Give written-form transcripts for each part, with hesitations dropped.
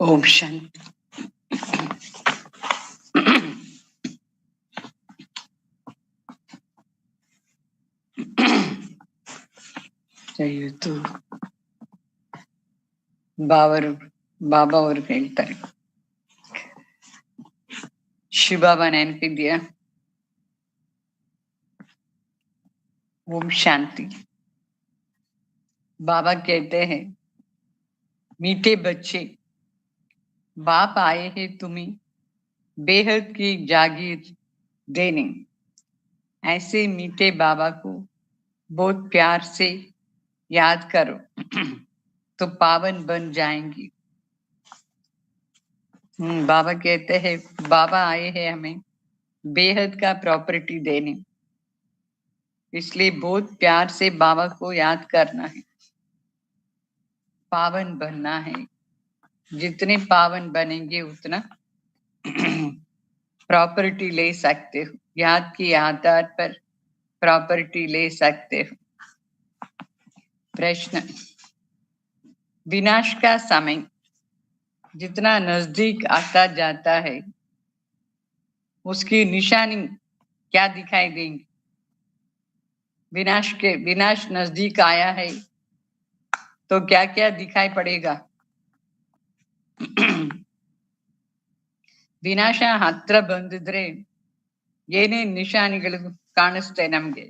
ओम शांति। ಇವತ್ತು ಬಾಬಾ ಅವರು ಹೇಳ್ತಾರೆ, ಶಿವಬಾಬಾ ನೆನಪಿದ್ಯಾ? ओम शांति। बाबा कहते हैं, मीठे बच्चे, बाप आए हैं तुम्हें बेहद की जागीर देने। ऐसे मीठे बाबा को बहुत प्यार से याद करो तो पावन बन जाएंगी। बाबा कहते हैं, बाबा आए हैं हमें बेहद का प्रॉपर्टी देने, इसलिए बहुत प्यार से बाबा को याद करना है, पावन बनना है। जितने पावन बनेंगे उतना प्रॉपर्टी ले सकते हो, याद के आधार पर प्रॉपर्टी ले सकते हो। प्रश्न, विनाश का समय जितना नजदीक आता जाता है उसकी निशानी क्या दिखाई देंगी? विनाश नजदीक आया है तो क्या क्या दिखाई पड़ेगा? ವಿನಾಶ ಹತ್ರ ಬಂದಿದ್ರೆ ಏನೇನ್ ನಿಶಾನಿಗಳು ಕಾಣಿಸ್ತೆ ನಮ್ಗೆ?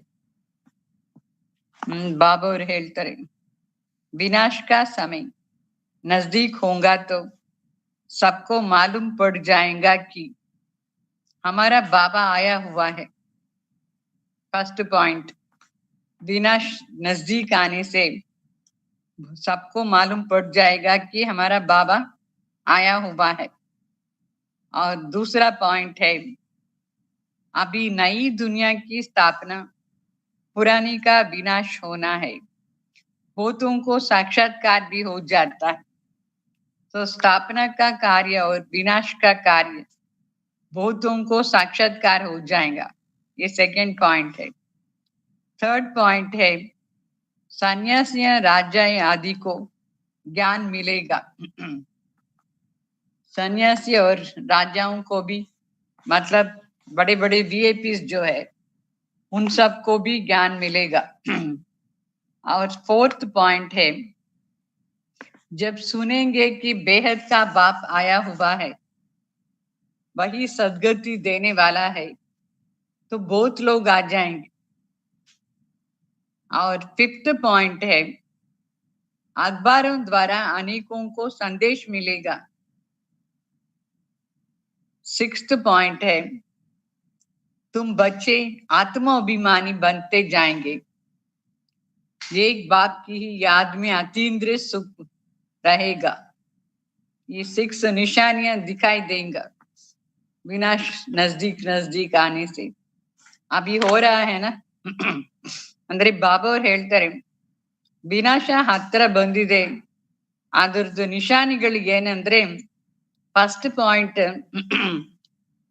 बाबा और ಹೇಳ್ತಾರೆ, विनाश का समय नजदीक होगा तो सबको मालूम पड़ जाएगा कि हमारा बाबा आया हुआ है। फर्स्ट पॉइंट, विनाश नजदीक आने से सबको मालूम पड़ जाएगा कि हमारा बाबा आया हुआ है। और दूसरा पॉइंट है, अभी नई दुनिया की स्थापना, पुरानी का विनाश होना है। भूतों को साक्षात्कार भी हो जाता है, तो स्थापना का कार्य और विनाश का कार्य भूतों को साक्षात्कार हो जाएगा। ये सेकंड पॉइंट है। थर्ड पॉइंट है, सन्यासियां राजा आदि को ज्ञान मिलेगा। सन्यासी और राजाओं को भी, मतलब बड़े बड़े वीआईपीस जो है उन सबको भी ज्ञान मिलेगा। और फोर्थ पॉइंट है, जब सुनेंगे कि बेहद का बाप आया हुआ है, वही सदगति देने वाला है, तो बहुत लोग आ जाएंगे। और फिफ्थ पॉइंट है, अखबारों द्वारा अनेकों को संदेश मिलेगा। सिक्स्थ पॉइंट है, तुम बच्चे आत्माभिमानी बनते जाएंगे। एक बाप की ही याद में अतीन्द्रिय सुख रहेगा। ये 6 निशानियां दिखाई देंगे विनाश नजदीक आने से। अभी हो रहा है ना। ಅಂದ್ರೆ ಬಾಬಾ ಅವ್ರು ಹೇಳ್ತಾರೆ, ವಿನಾಶ ಹತ್ರ ಬಂದಿದೆ, ಅದರದ್ದು ನಿಶಾನಿಗಳು ಏನಂದ್ರೆ, ಫಸ್ಟ್ ಪಾಯಿಂಟ್,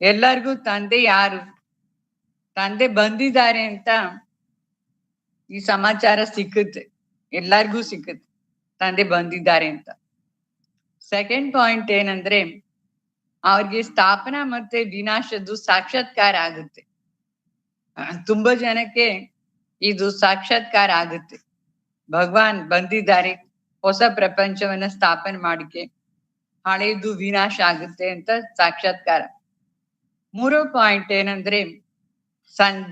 ಎಲ್ಲರಿಗೂ ತಂದೆ ಯಾರು, ತಂದೆ ಬಂದಿದ್ದಾರೆ ಅಂತ ಈ ಸಮಾಚಾರ ಸಿಕ್ಕುತ್ತೆ, ಎಲ್ಲರಿಗೂ ಸಿಕ್ಕುತ್ತೆ ತಂದೆ ಬಂದಿದ್ದಾರೆ ಅಂತ. ಸೆಕೆಂಡ್ ಪಾಯಿಂಟ್ ಏನಂದ್ರೆ, ಅವ್ರಿಗೆ ಸ್ಥಾಪನಾ ಮತ್ತೆ ವಿನಾಶದ್ದು ಸಾಕ್ಷಾತ್ಕಾರ ಆಗುತ್ತೆ. ತುಂಬಾ ಜನಕ್ಕೆ ಇದು ಸಾಕ್ಷಾತ್ಕಾರ ಆಗುತ್ತೆ, ಭಗವಾನ್ ಬಂದಿದ್ದಾರೆ ಹೊಸ ಪ್ರಪಂಚವನ್ನ ಸ್ಥಾಪನೆ ಮಾಡಿಕೆ, ಹಳೆಯದು ವಿನಾಶ ಆಗುತ್ತೆ ಅಂತ ಸಾಕ್ಷಾತ್ಕಾರ. ಮೂರೋ ಪಾಯಿಂಟ್ ಏನಂದ್ರೆ,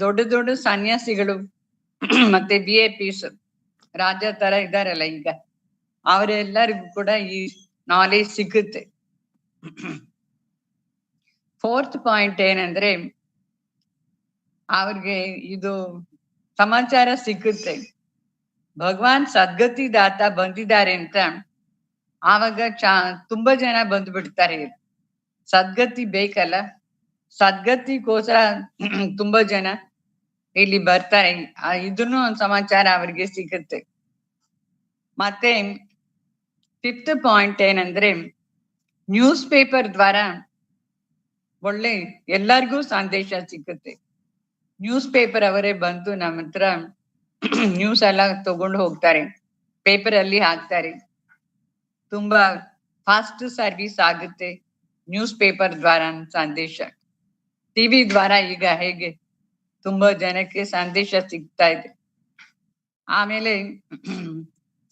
ದೊಡ್ಡ ದೊಡ್ಡ ಸನ್ಯಾಸಿಗಳು ಮತ್ತೆ ವಿಐಪಿಸ್ ರಾಜ ತರ ಇದಾರಲ್ಲ ಈಗ, ಅವರೆಲ್ಲರಿಗೂ ಕೂಡ ಈ ನಾಲೆಜ್ ಸಿಗುತ್ತೆ. ಫೋರ್ತ್ ಪಾಯಿಂಟ್ ಏನಂದ್ರೆ, ಅವ್ರಿಗೆ ಇದು ಸಮಾಚಾರ ಸಿಕ್ಕುತ್ತೆ, ಭಗವಾನ್ ಸದ್ಗತಿ ದಾತ ಬಂದಿದ್ದಾರೆ ಅಂತ. ಆವಾಗ ತುಂಬಾ ಜನ ಬಂದ್ಬಿಡ್ತಾರೆ, ಸದ್ಗತಿ ಬೇಕಲ್ಲ, ಸದ್ಗತಿಗೋಸ್ಕರ ತುಂಬಾ ಜನ ಇಲ್ಲಿ ಬರ್ತಾರೆ. ಇದನ್ನು ಒಂದು ಸಮಾಚಾರ ಅವ್ರಿಗೆ ಸಿಗುತ್ತೆ. ಮತ್ತೆ ಫಿಫ್ತ್ ಪಾಯಿಂಟ್ ಏನಂದ್ರೆ, ನ್ಯೂಸ್ ಪೇಪರ್ ದ್ವಾರ ಒಳ್ಳೆ ಎಲ್ಲರಿಗೂ ಸಂದೇಶ ಸಿಕ್ಕುತ್ತೆ. ನ್ಯೂಸ್ ಪೇಪರ್ ಅವರೇ ಬಂದು ನಮ್ಮ ಹತ್ರ ನ್ಯೂಸ್ ಎಲ್ಲ ತಗೊಂಡು ಹೋಗ್ತಾರೆ, ಪೇಪರ್ ಅಲ್ಲಿ ಹಾಕ್ತಾರೆ. ತುಂಬಾ ಫಾಸ್ಟ್ ಸರ್ವಿಸ್ ಆಗುತ್ತೆ ನ್ಯೂಸ್ ಪೇಪರ್ ದ್ವಾರ ಸಂದೇಶ. ಟಿವಿ ದ್ವಾರ ಈಗ ಹೇಗೆ ತುಂಬಾ ಜನಕ್ಕೆ ಸಂದೇಶ ಸಿಗ್ತಾ ಇದೆ. ಆಮೇಲೆ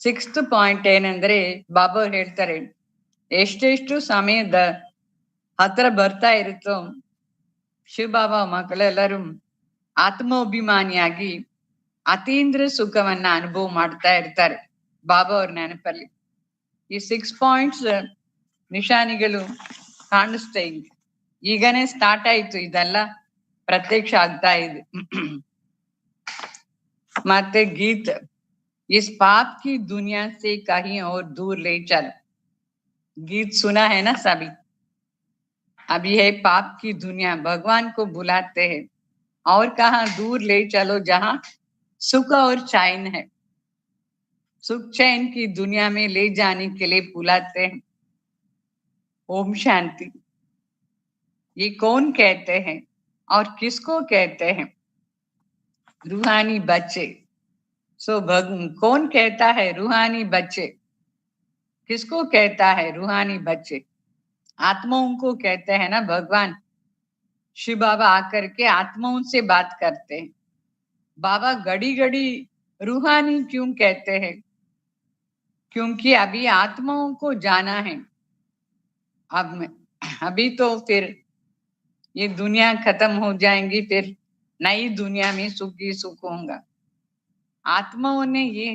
6th ಪಾಯಿಂಟ್ ಏನಂದ್ರೆ ಬಾಬಾ ಹೇಳ್ತಾರೆ, ಎಷ್ಟೆಷ್ಟು ಸಮಯದ ಹತ್ರ ಬರ್ತಾ ಇರುತ್ತೋ ಶಿವಬಾಬಾ ಮಕ್ಕಳೆಲ್ಲರೂ ಆತ್ಮಾಭಿಮಾನಿಯಾಗಿ ಅತೀಂದ್ರ ಸುಖವನ್ನ ಅನುಭವ ಮಾಡ್ತಾ ಇರ್ತಾರೆ ಬಾಬಾ ಅವ್ರ ನೆನಪಲ್ಲಿ. ಈ 6 ಪಾಯಿಂಟ್ಸ್ ನಿಶಾನಿಗಳು ಕಾಣಿಸ್ತಾ ಇದೆ. ಈಗನೇ ಸ್ಟಾರ್ಟ್ ಆಯ್ತು, ಇದೆಲ್ಲ ಪ್ರತ್ಯಕ್ಷ ಆಗ್ತಾ ಇದೆ. ಮತ್ತೆ ಗೀತ್, इस पाप की दुनिया से कहीं और दूर ले चल। गीत सुना है ना सभी? अभी है पाप की दुनिया, भगवान को बुलाते हैं और कहा दूर ले चलो जहां सुख और चैन है। सुख चैन की दुनिया में ले जाने के लिए बुलाते हैं। ओम शांति। ये कौन कहते हैं और किसको कहते हैं? रूहानी बच्चे। कौन कहता है रूहानी बच्चे? किसको कहता है रूहानी बच्चे? आत्माओं को कहते हैं ना भगवान। शिव बाबा आकर के आत्माओं से बात करते हैं। बाबा घड़ी घड़ी रूहानी क्यों कहते हैं? क्योंकि अभी आत्माओं को जाना है। अभी तो फिर ये दुनिया खत्म हो जाएंगी, फिर नई दुनिया में सुख ही सुख होगा। आत्माओं ने ये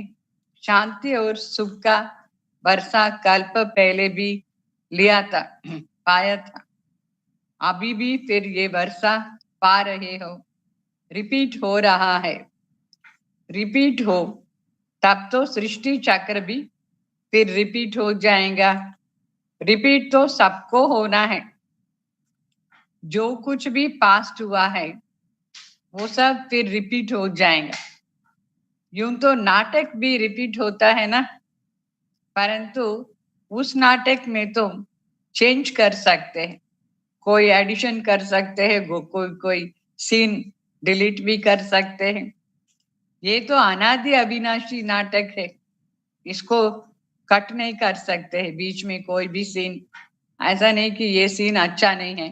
शांति और सुख का वर्षा कल्प पहले भी लिया था, पाया था। अभी भी फिर ये वर्षा पा रहे हो, रिपीट हो रहा है। रिपीट हो तब तो सृष्टि चक्र भी फिर रिपीट हो जाएगा। रिपीट तो सबको होना है। जो कुछ भी पास्ट हुआ है वो सब फिर रिपीट हो जाएगा। यूं तो नाटक भी रिपीट होता है ना, परंतु उस नाटक में तो चेंज कर सकते हैं, कोई एडिशन कर सकते हैं, कोई सीन डिलीट भी कर सकते हैं। ये तो अनादि अविनाशी नाटक है, इसको कट नहीं कर सकते हैं बीच में कोई भी सीन। ऐसा नहीं कि ये सीन अच्छा नहीं है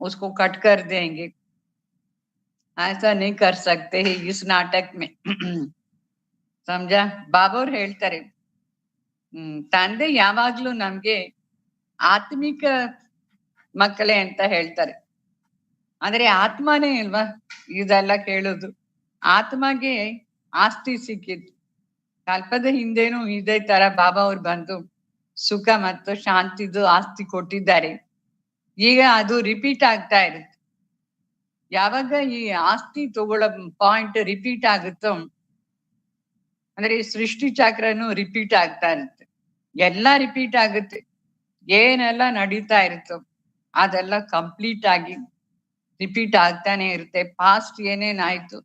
उसको कट कर देंगे, ऐसा नहीं कर सकते हैं इस नाटक में। समझा? ಬಾಬೋರ್ ಹೇಳ್ತಾರೆ, ತಂದೆ ಯಾವಾಗ್ಲೂ ನಮ್ಗೆ ಆತ್ಮಿಕ ಮಕ್ಕಳೇ ಅಂತ ಹೇಳ್ತಾರೆ. ಆದ್ರೆ ಆತ್ಮನೇ ಅಲ್ವಾ ಇದೆಲ್ಲ ಕೇಳೋದು. ಆತ್ಮಗೆ ಆಸ್ತಿ ಸಿಕ್ಕಿತ್ತು. ಕಲ್ಪದ ಹಿಂದೆನೂ ಇದೇ ತರ ಬಾಬಾ ಅವ್ರು ಬಂದು ಸುಖ ಮತ್ತು ಶಾಂತಿದು ಆಸ್ತಿ ಕೊಟ್ಟಿದ್ದಾರೆ. ಈಗ ಅದು ರಿಪೀಟ್ ಆಗ್ತಾ ಇರುತ್ತೆ. ಯಾವಾಗ ಈ ಆಸ್ತಿ ತಗೊಳ್ಳೋ ಪಾಯಿಂಟ್ ರಿಪೀಟ್ ಆಗುತ್ತೋ ಅಂದ್ರೆ ಈ ಸೃಷ್ಟಿ ಚಕ್ರನು ರಿಪೀಟ್ ಆಗ್ತಾ ಇರುತ್ತೆ, ಎಲ್ಲ ರಿಪೀಟ್ ಆಗುತ್ತೆ. ಏನೆಲ್ಲ ನಡೀತಾ ಇರುತ್ತೋ ಅದೆಲ್ಲ ಕಂಪ್ಲೀಟ್ ಆಗಿ ರಿಪೀಟ್ ಆಗ್ತಾನೆ ಇರುತ್ತೆ. ಪಾಸ್ಟ್ ಏನೇನಾಯ್ತು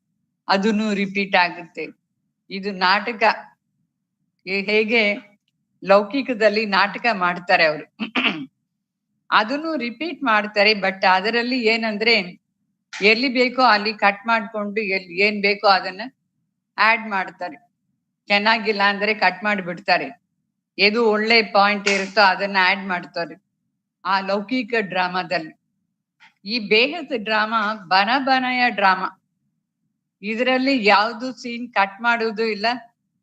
ಅದನ್ನು ರಿಪೀಟ್ ಆಗುತ್ತೆ. ಇದು ನಾಟಕ. ಹೇಗೆ ಲೌಕಿಕದಲ್ಲಿ ನಾಟಕ ಮಾಡ್ತಾರೆ ಅವರು, ಅದನ್ನು ರಿಪೀಟ್ ಮಾಡ್ತಾರೆ. ಬಟ್ ಅದರಲ್ಲಿ ಏನಂದ್ರೆ ಎಲ್ಲಿ ಬೇಕೋ ಅಲ್ಲಿ ಕಟ್ ಮಾಡ್ಕೊಂಡು ಎಲ್ಲಿ ಏನ್ ಬೇಕೋ ಅದನ್ನ ಆಡ್ ಮಾಡ್ತಾರೆ. ಚೆನ್ನಾಗಿಲ್ಲ ಅಂದ್ರೆ ಕಟ್ ಮಾಡಿಬಿಡ್ತಾರೆ. ಎದು ಒಳ್ಳೆ ಪಾಯಿಂಟ್ ಇರುತ್ತೋ ಅದನ್ನ ಆಡ್ ಮಾಡ್ತಾರೆ ಆ ಲೌಕಿಕ ಡ್ರಾಮಾದಲ್ಲಿ. ಈ ಬೇಹದ ಡ್ರಾಮಾ ಬನಯ ಡ್ರಾಮಾ. ಇದರಲ್ಲಿ ಯಾವ್ದು ಸೀನ್ ಕಟ್ ಮಾಡೋದು ಇಲ್ಲ,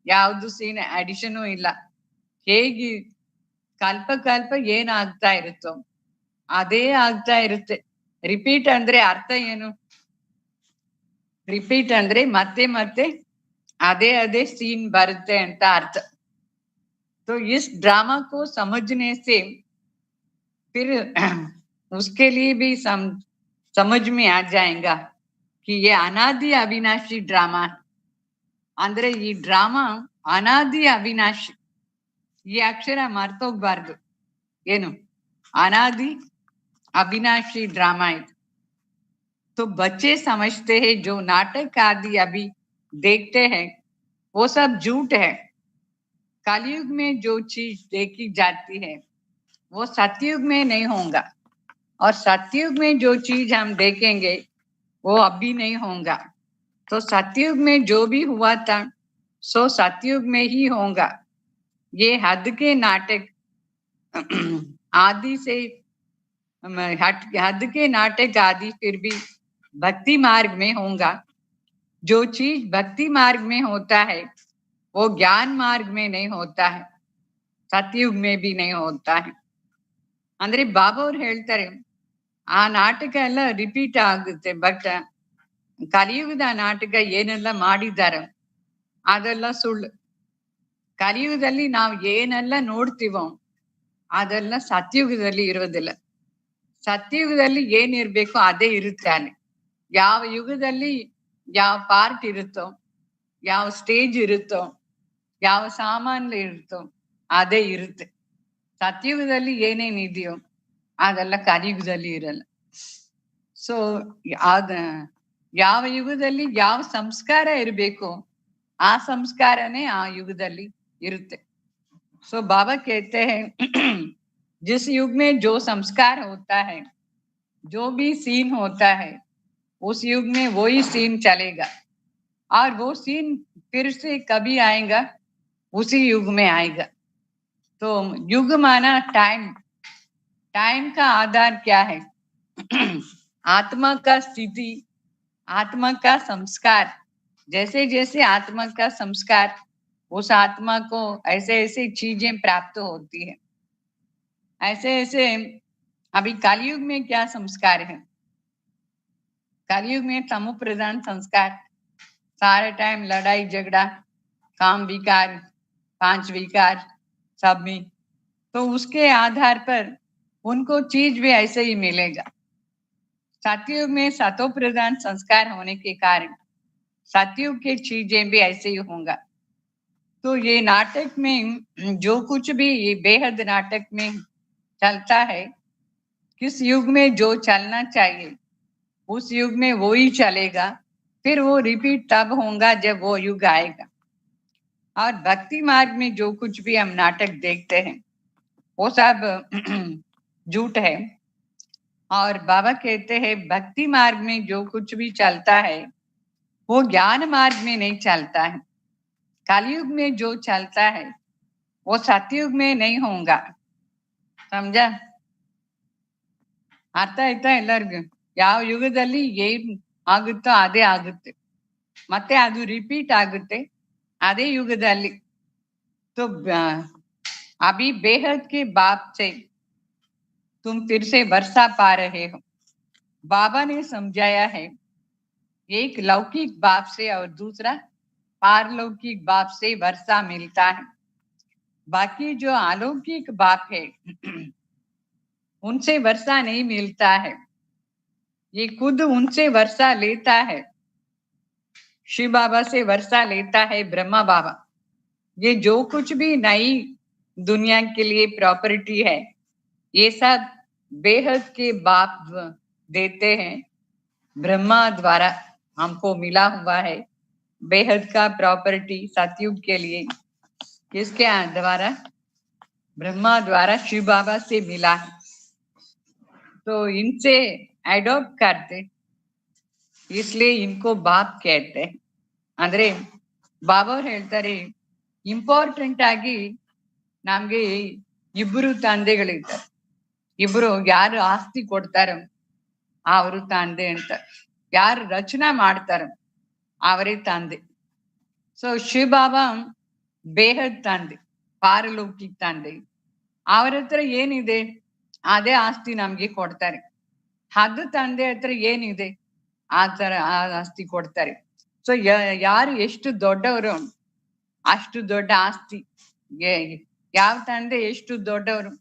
ಯಾವ್ದು ಸೀನ್ ಅಡಿಷನು ಇಲ್ಲ. ಹೇಗೆ ಕಲ್ಪ ಏನಾಗ್ತಾ ಇರುತ್ತೋ ಅದೇ ಆಗ್ತಾ ಇರುತ್ತೆ. ರಿಪೀಟ್ ಅಂದ್ರೆ ಅರ್ಥ ಏನು? ರಿಪೀಟ್ ಅಂದ್ರೆ ಮತ್ತೆ ಮತ್ತೆ अदे सीन बरते अंत अर्थ। तो इस ड्रामा को समझने से फिर उसके लिए भी समझ में आ जाएगा कि ये अनादि अविनाशी ड्रामा है। ಅಂದ್ರೆ ಈ ಡ್ರಾಮಾ ಅನಾದಿ ಅವಿನಾಶಿ. ಈ ಅಕ್ಷರ ಮರ್ತೋಗ್ಬಾರ್ದು. ಏನು ಅನಾದಿ अविनाशी ड्रामा है। तो बच्चे समझते हैं जो नाटक आदि अभी देखते हैं वो सब झूठ है। कलयुग में जो चीज देखी जाती है वो सतयुग में नहीं होगा और सतयुग में जो चीज हम देखेंगे वो अभी नहीं होगा। तो सतयुग में जो भी हुआ था सो सतयुग में ही होगा। ये हद के नाटक आदि से हद के नाटक आदि फिर भी भक्ति मार्ग में होगा। जो चीज भक्ति मार्ग में होता है वो ज्ञान मार्ग में नहीं होता है, सतयुग में भी नहीं होता है। ಅಂದ್ರೆ ಬಾಬಾ ಅವ್ರು ಹೇಳ್ತಾರೆ ಆ ನಾಟಕ ಎಲ್ಲ ರಿಪೀಟ್ ಆಗುತ್ತೆ, ಬಟ್ ಕಲಿಯುಗದ ನಾಟಕ ಏನೆಲ್ಲ ಮಾಡಿದ್ದಾರೆ ಅದೆಲ್ಲ ಸುಳ್ಳು. ಕಲಿಯುಗದಲ್ಲಿ ನಾವು ಏನೆಲ್ಲ ನೋಡ್ತೀವೋ ಅದೆಲ್ಲ ಸತ್ಯುಗದಲ್ಲಿ ಇರೋದಿಲ್ಲ. ಸತ್ಯುಗದಲ್ಲಿ ಏನಿರ್ಬೇಕೋ ಅದೇ ಇರುತ್ತಾನೆ. ಯಾವ ಯುಗದಲ್ಲಿ ಯಾವ ಪಾರ್ಟ್ ಇರುತ್ತೋ, ಯಾವ ಸ್ಟೇಜ್ ಇರುತ್ತೋ, ಯಾವ ಸಾಮಾನ್ಯ ಇರುತ್ತೋ ಅದೇ ಇರುತ್ತೆ. ಸತ್ಯುಗದಲ್ಲಿ ಏನೇನಿದೆಯೋ ಅದೆಲ್ಲ ಕಲಿಯುಗದಲ್ಲಿ ಇರಲ್ಲ. ಸೊ ಅದ ಯಾವ ಯುಗದಲ್ಲಿ ಯಾವ ಸಂಸ್ಕಾರ ಇರಬೇಕು ಆ ಸಂಸ್ಕಾರನೇ ಆ ಯುಗದಲ್ಲಿ ಇರುತ್ತೆ. सो बाबा कहते हैं जिस युग में जो संस्कार होता है, जो भी सीन होता है, उस युग में वही सीन चलेगा और वो सीन फिर से कभी आएगा, उसी युग में आएगा। तो युग माना टाइम, टाइम का आधार क्या है? आत्मा का स्थिति, आत्मा का संस्कार। जैसे जैसे आत्मा का संस्कार, उस आत्मा को ऐसे ऐसे चीजें प्राप्त होती है। ऐसे ऐसे अभी कलयुग में क्या संस्कार है? कलयुग में तमो प्रधान संस्कार, सारे टाइम लड़ाई झगड़ा, काम विकार, 5 विकार सब में, तो उसके आधार पर उनको चीज भी ऐसे ही मिलेगा। सतयुग में सतो प्रधान संस्कार होने के कारण सतयुग की चीजें भी ऐसे ही होंगे। तो ये नाटक में जो कुछ भी ये बेहद नाटक में चलता है, किस युग में जो चलना चाहिए उस युग में वो ही चलेगा। फिर वो रिपीट तब होगा जब वो युग आएगा। और भक्ति मार्ग में जो कुछ भी हम नाटक देखते हैं वो सब झूठ है। और बाबा कहते हैं भक्ति मार्ग में जो कुछ भी चलता है वो ज्ञान मार्ग में नहीं चलता है। कलयुग में जो चलता है वो सतयुग में नहीं होगा। समझा? ಅರ್ಥ ಆಯ್ತಾ ಎಲ್ಲರಿಗೂ? ಯಾವ ಯುಗದಲ್ಲಿ ಏನ್ ಆಗುತ್ತೋ ಅದೇ ಆಗುತ್ತೆ, ಮತ್ತೆ ಅದು ರಿಪೀಟ್ ಆಗುತ್ತೆ ಅದೇ ಯುಗದಲ್ಲಿ. तो अभी बेहद के बाप से तुम फिर से वर्षा पा रहे हो। बाबा ने समझाया है एक लौकिक बाप से और दूसरा पारलौकिक बाप से वर्षा मिलता है। बाकी जो अलौकिक बाप है उनसे वर्षा नहीं मिलता है, ये खुद उनसे वर्षा लेता है। शिव बाबा से वर्षा लेता है ब्रह्मा बाबा। ये जो कुछ भी नई दुनिया के लिए प्रॉपर्टी है ये सब बेहद के बाप देते हैं। ब्रह्मा द्वारा हमको मिला हुआ है बेहद का प्रॉपर्टी सतयुग के लिए। किसके द्वारा? ब्रह्मा द्वारा शिव बाबा से मिला है। तो इनसे अडॉप्ट करते इसलिए इनको बाप कहते हैं। ಅಂದ್ರೆ ಬಾಬಾ ಅವ್ರು ಹೇಳ್ತಾರೆ ಇಂಪಾರ್ಟೆಂಟ್ ಆಗಿ ನಮ್ಗೆ ಇಬ್ರು ತಂದೆಗಳಿದ್ದಾರೆ. ಇಬ್ರು ಯಾರು ಆಸ್ತಿ ಕೊಡ್ತಾರ ಅವರು ತಂದೆ ಅಂತ, ಯಾರು ರಚನಾ ಮಾಡ್ತಾರ ಅವರೇ ತಂದೆ. ಸೊ ಶಿವ ಬಾಬಾ ಬೇಹದ್ ತಂದೆ, ಪಾರಲೌಕಿಕ ತಂದೆ. ಅವರ ಹತ್ರ ಏನಿದೆ ಅದೇ ಆಸ್ತಿ ನಮ್ಗೆ ಕೊಡ್ತಾರೆ. ಹದ್ದು ತಂದೆ ಹತ್ರ ಏನಿದೆ ಆ ತರ ಆ ಆಸ್ತಿ ಕೊಡ್ತಾರೆ. ಸೊ ಯಾರು ಎಷ್ಟು ದೊಡ್ಡವರು ಅಷ್ಟು ದೊಡ್ಡ ಆಸ್ತಿ. ಯಾವ ತಂದೆ ಎಷ್ಟು ದೊಡ್ಡವರು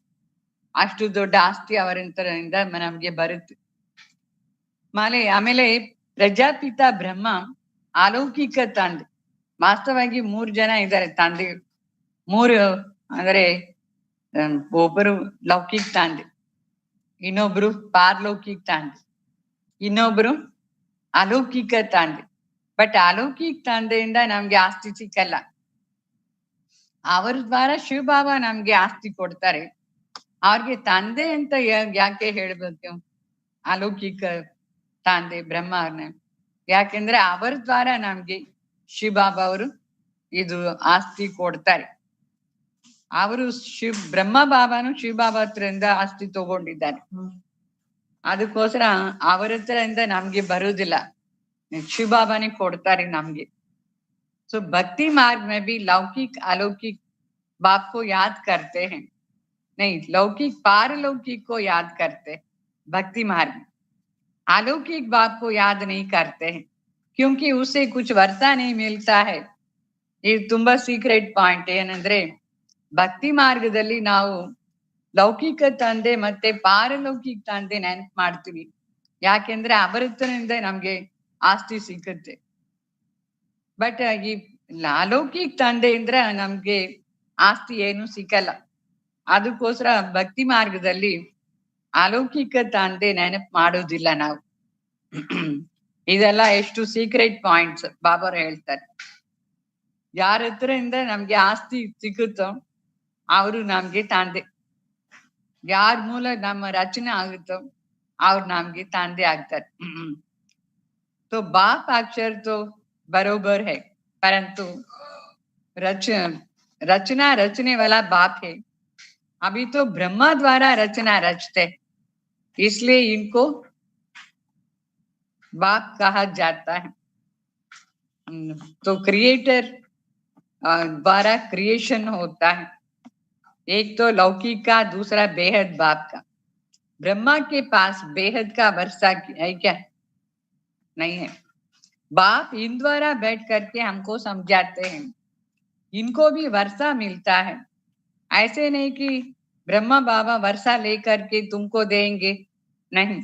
ಅಷ್ಟು ದೊಡ್ಡ ಆಸ್ತಿ ಅವರಿಂತರಿಂದ ನಮ್ಗೆ ಬರುತ್ತೆ. ಆಮೇಲೆ ಪ್ರಜಾಪಿತ ಬ್ರಹ್ಮ ಅಲೌಕಿಕ ತಂದೆ. ವಾಸ್ತವವಾಗಿ 3 ಜನ ಇದ್ದಾರೆ ತಂದೆಗಳು. 3 ಅಂದ್ರೆ ಒಬ್ಬರು ಲೌಕಿಕ ತಂದೆ, ಇನ್ನೊಬ್ರು ಪಾರಲೌಕಿಕ ತಂದೆ, ಇನ್ನೊಬ್ರು ಅಲೌಕಿಕ ತಂದೆ. ಬಟ್ ಅಲೌಕಿಕ ತಂದೆಯಿಂದ ನಮ್ಗೆ ಆಸ್ತಿ ಸಿಕ್ಕಲ್ಲ. ಅವ್ರ ದ್ವಾರ ಶಿವ ಬಾಬಾ ನಮ್ಗೆ ಆಸ್ತಿ ಕೊಡ್ತಾರೆ. ಅವ್ರಿಗೆ ತಂದೆ ಅಂತ ಯಾಕೆ ಹೇಳ್ಬೇಕು? ಅಲೌಕಿಕ ತಂದೆ ಬ್ರಹ್ಮನ. ಯಾಕೆಂದ್ರೆ ಅವರ ದ್ವಾರ ನಮ್ಗೆ ಶಿವಬಾಬಾ ಅವರು ಇದು ಆಸ್ತಿ ಕೊಡ್ತಾರೆ. ಅವರು ಬ್ರಹ್ಮ ಬಾಬಾನು ಶಿವಬಾಬಾ ಹತ್ರದಿಂದ ಆಸ್ತಿ ತಗೊಂಡಿದ್ದಾರೆ. ಅದಕ್ಕೋಸ್ಕರ ಅವರ ಹತ್ರದಿಂದ ನಮ್ಗೆ ಬರುವುದಿಲ್ಲ, ಶಿವಬಾಬಾನೇ ಕೊಡ್ತಾರೆ ನಮ್ಗೆ. सो भक्ति मार्ग में भी लौकिक अलौकिक बाप को याद करते हैं, नहीं लौकिक पारलौकिक को याद करते हैं भक्ति मार्ग में। अलौकिक बाप को याद नहीं करते हैं क्योंकि उसे कुछ वर्षा नहीं मिलता है। ये ತುಂಬಾ ಸೀಕ್ರೆಟ್ ಪಾಯಿಂಟ್ ಏನಂದ್ರೆ, ಭಕ್ತಿ ಮಾರ್ಗದಲ್ಲಿ ನಾವು ಲೌಕಿಕ ತಂದೆ ಮತ್ತೆ ಪಾರಲೌಕಿಕ ತಂದೆ ನೆನಪು ಮಾಡ್ತೀವಿ. ಯಾಕೆಂದ್ರೆ ಅವರ ಹತ್ರದಿಂದ ನಮ್ಗೆ ಆಸ್ತಿ ಸಿಕ್ಕುತ್ತೆ. ಬಟ್ ಈ ಅಲೌಕಿಕ ತಂದೆಯಿಂದ ನಮ್ಗೆ ಆಸ್ತಿ ಏನು ಸಿಕ್ಕಲ್ಲ. ಅದಕ್ಕೋಸ್ಕರ ಭಕ್ತಿ ಮಾರ್ಗದಲ್ಲಿ ಅಲೌಕಿಕ ತಂದೆ ನೆನಪು ಮಾಡೋದಿಲ್ಲ ನಾವು. ಇದೆಲ್ಲ ಎಷ್ಟು ಸೀಕ್ರೆಟ್ ಪಾಯಿಂಟ್ಸ್ ಬಾಬಾರು ಹೇಳ್ತಾರೆ. ಯಾರ ಹತ್ರದಿಂದ ನಮ್ಗೆ ಆಸ್ತಿ ಸಿಕ್ಕುತ್ತೋ ಅವರು ನಮ್ಗೆ ತಂದೆ. ಯಾರ ಮೂಲ ನಮ್ಮ ರಚನೆ ಆಗುತ್ತೋ ಅವ್ರು ನಮ್ಗೆ ತಂದೆ ಆಗ್ತಾರೆ. तो बाप अक्षर तो बरोबर है, परंतु रचना रचने वाला बाप है। अभी तो ब्रह्मा द्वारा रचना रचते, इसलिए इनको बाप कहा जाता है। तो क्रिएटर द्वारा क्रिएशन होता है, एक तो लौकिक का, दूसरा बेहद बाप का। ब्रह्मा के पास बेहद का वर्षा है क्या? नहीं है। बाप इन द्वारा बैठ करके हमको समझाते हैं, इनको भी वर्षा मिलता है। ऐसे नहीं कि ब्रह्मा बाबा वर्षा लेकर के तुमको देंगे, नहीं।